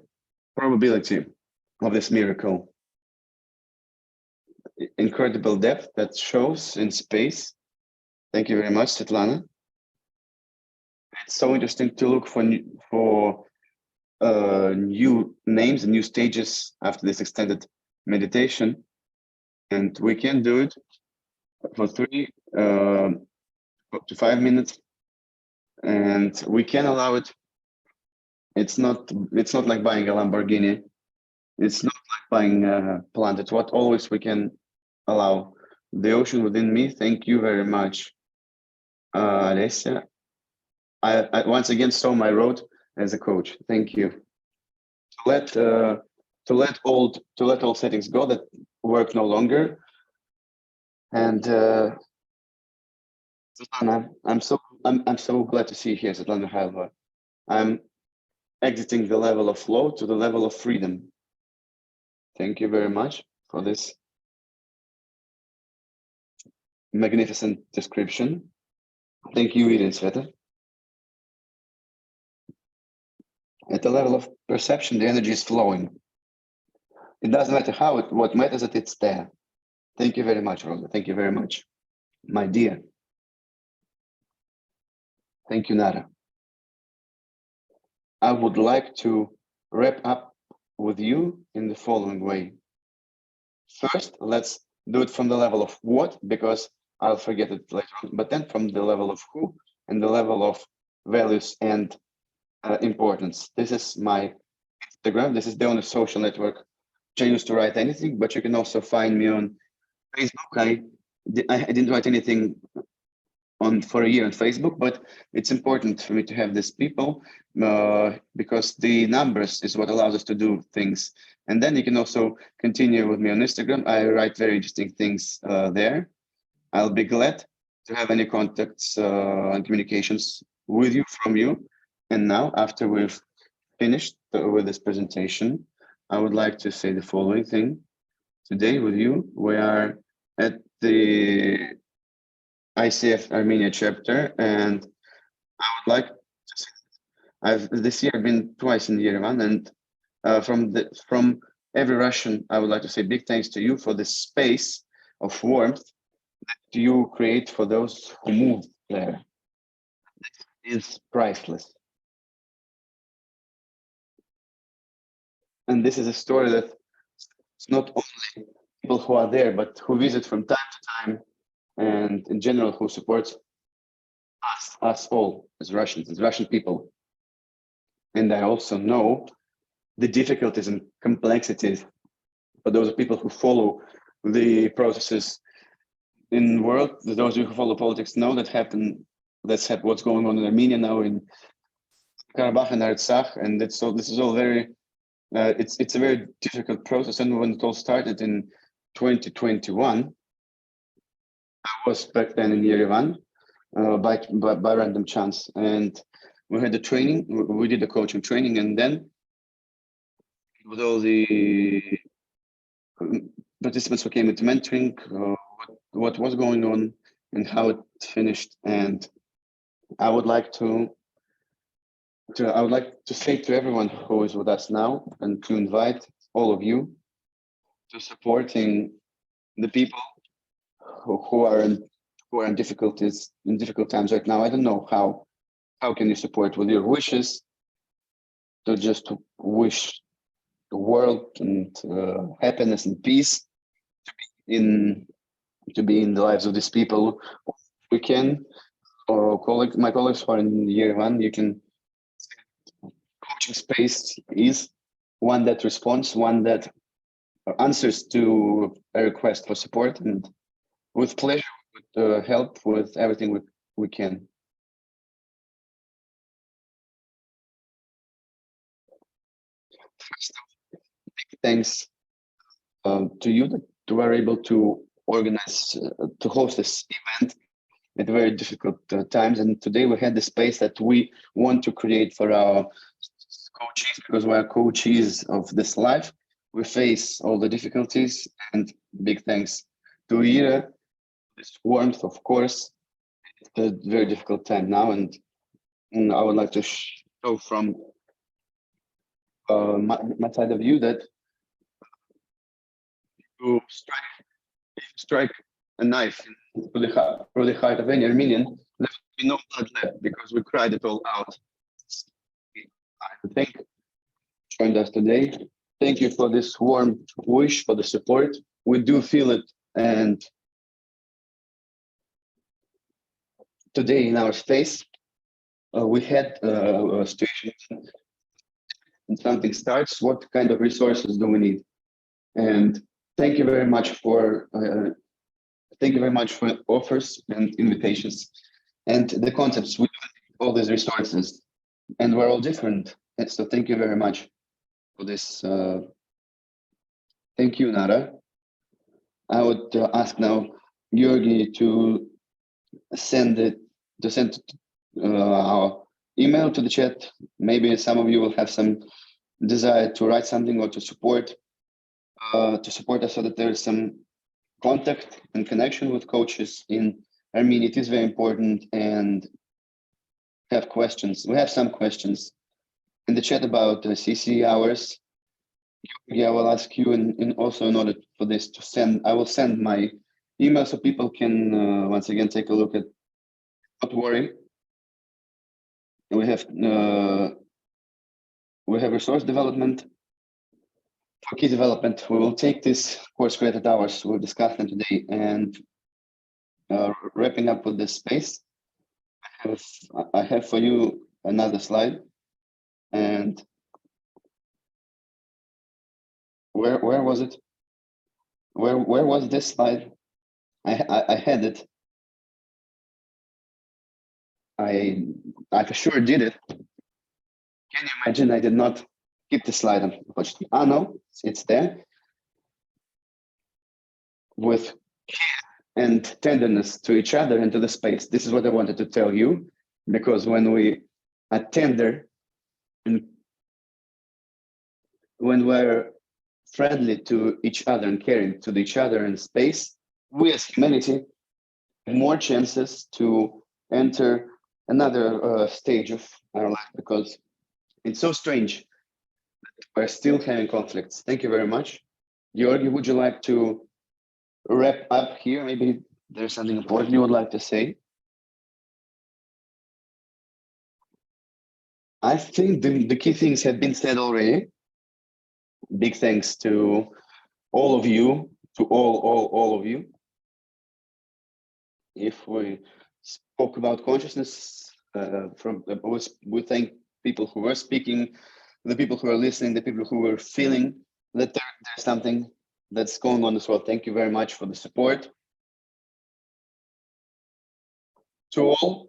probability of this miracle. Incredible depth that shows in space. Thank you very much, Svetlana. It's so interesting to look for new names and new stages after this extended meditation, and we can do it for 3 up to 5 minutes, and we can allow it. It's not like buying a Lamborghini. It's not like buying a plant. It's what always we can allow. The ocean within me. Thank you very much, Alessia. I once again saw my road as a coach. Thank you. To let old settings go that work no longer. And Svetlana, I'm so glad to see you here, Svetlana Mikhailova. I'm exiting the level of flow to the level of freedom. Thank you very much for this magnificent description. Thank you, Irina Sveta. At the level of perception, the energy is flowing. It doesn't matter how it, what matters that it's there. Thank you very much, Rosa. Thank you very much, my dear. Thank you, Nara. I would like to wrap up with you in the following way. First, let's do it from the level of what, because I'll forget it later on, but then from the level of who and the level of values and importance. This is my Instagram. This is the only social network which I used to write anything, but you can also find me on Facebook. I didn't write anything for a year on Facebook, but it's important for me to have these people because the numbers is what allows us to do things. And then you can also continue with me on Instagram. I write very interesting things there. I'll be glad to have any contacts and communications with you, from you. And now, after we've finished with this presentation, I would like to say the following thing. Today with you, we are at the ICF Armenia chapter, and I would like to say I've this year been twice in Yerevan, and from every Russian, I would like to say big thanks to you for the space of warmth that you create for those who move there. It is priceless. And this is a story that it's not only people who are there, but who visit from time to time, and in general, who supports us all as Russians, as Russian people. And I also know the difficulties and complexities for those people who follow the processes in the world. Those of you who follow politics know that what's going on in Armenia now, in Karabakh and Artsakh, and this is all very it's a very difficult process. And when it all started in 2021, I was back then in Yerevan by random chance, and we had the training. We did the coaching training, and then with all the participants who came into mentoring, what was going on and how it finished. And I would like to say to everyone who is with us now, and to invite all of you to supporting the people who are in difficult times right now. I don't know how can you support with your wishes, to just wish the world and happiness and peace to be in the lives of these people. We can, or my colleagues who are in year one, you can. Coaching space is one that responds, one that answers to a request for support, and with pleasure, with help, with everything we can. First, big thanks to you that you are able to organize, to host this event at very difficult times. And today we had the space that we want to create for our coaches, because we are coaches of this life. We face all the difficulties, and big thanks to Ira, this warmth, of course. It's a very difficult time now, and I would like to show from my side of view that to strike a knife through the heart of any Armenian, there will be no blood left because we cried it all out. I think joined us today. Thank you for this warm wish, for the support. We do feel it, and today in our space, we had a situation and something starts. What kind of resources do we need? And thank you very much for offers and invitations and the concepts. We need all these resources, and we're all different. And so thank you very much for this. Thank you, Nara. I would ask now Georgi to send our email to the chat. Maybe some of you will have some desire to write something or to support us so that there is some contact and connection with coaches in Armenia. It is very important, and have questions. We have some questions in the chat about CC hours. I will ask you, and also in order for this to send, I will send my email so people can once again take a look at. Don't worry. We have resource development. For key development, we will take this course credit hours. We'll discuss them today, and wrapping up with this space, I have for you another slide. And where was it? Where was this slide? I had it. I for sure did it. Can you imagine? I did not keep the slide, unfortunately. No, it's there. With care and tenderness to each other and to the space. This is what I wanted to tell you, because when we are tender and when we're friendly to each other and caring to each other in space, we as humanity have more chances to enter another stage of our life, because it's so strange that we're still having conflicts. Thank you very much. Georgi, would you like to wrap up here? Maybe there's something important you would like to say. I think the key things have been said already. Big thanks to all of you, to all of you. If we spoke about consciousness, we thank people who were speaking, the people who are listening, the people who were feeling that there's something that's going on as well. Thank you very much for the support. To all,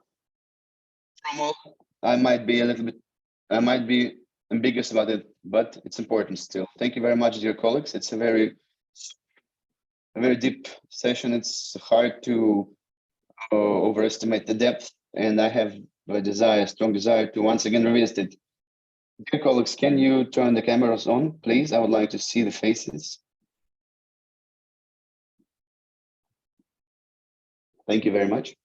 from all, I might be ambiguous about it, but it's important still. Thank you very much, dear colleagues. It's a very deep session. It's hard to overestimate the depth, and I have a strong desire to once again revisit it. Dear colleagues, can you turn the cameras on, please? I would like to see the faces. Thank you very much.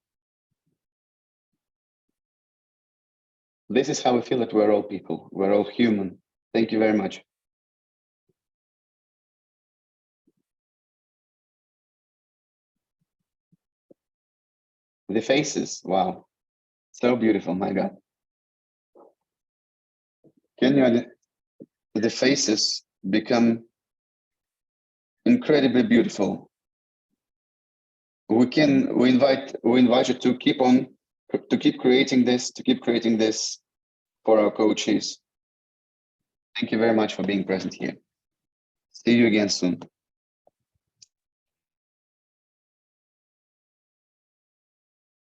This is how we feel that we're all people. We're all human. Thank you very much. The faces, wow. So beautiful, my God. Can you, the faces become incredibly beautiful. We invite you to keep creating this for our coaches. Thank you very much for being present here. See you again soon.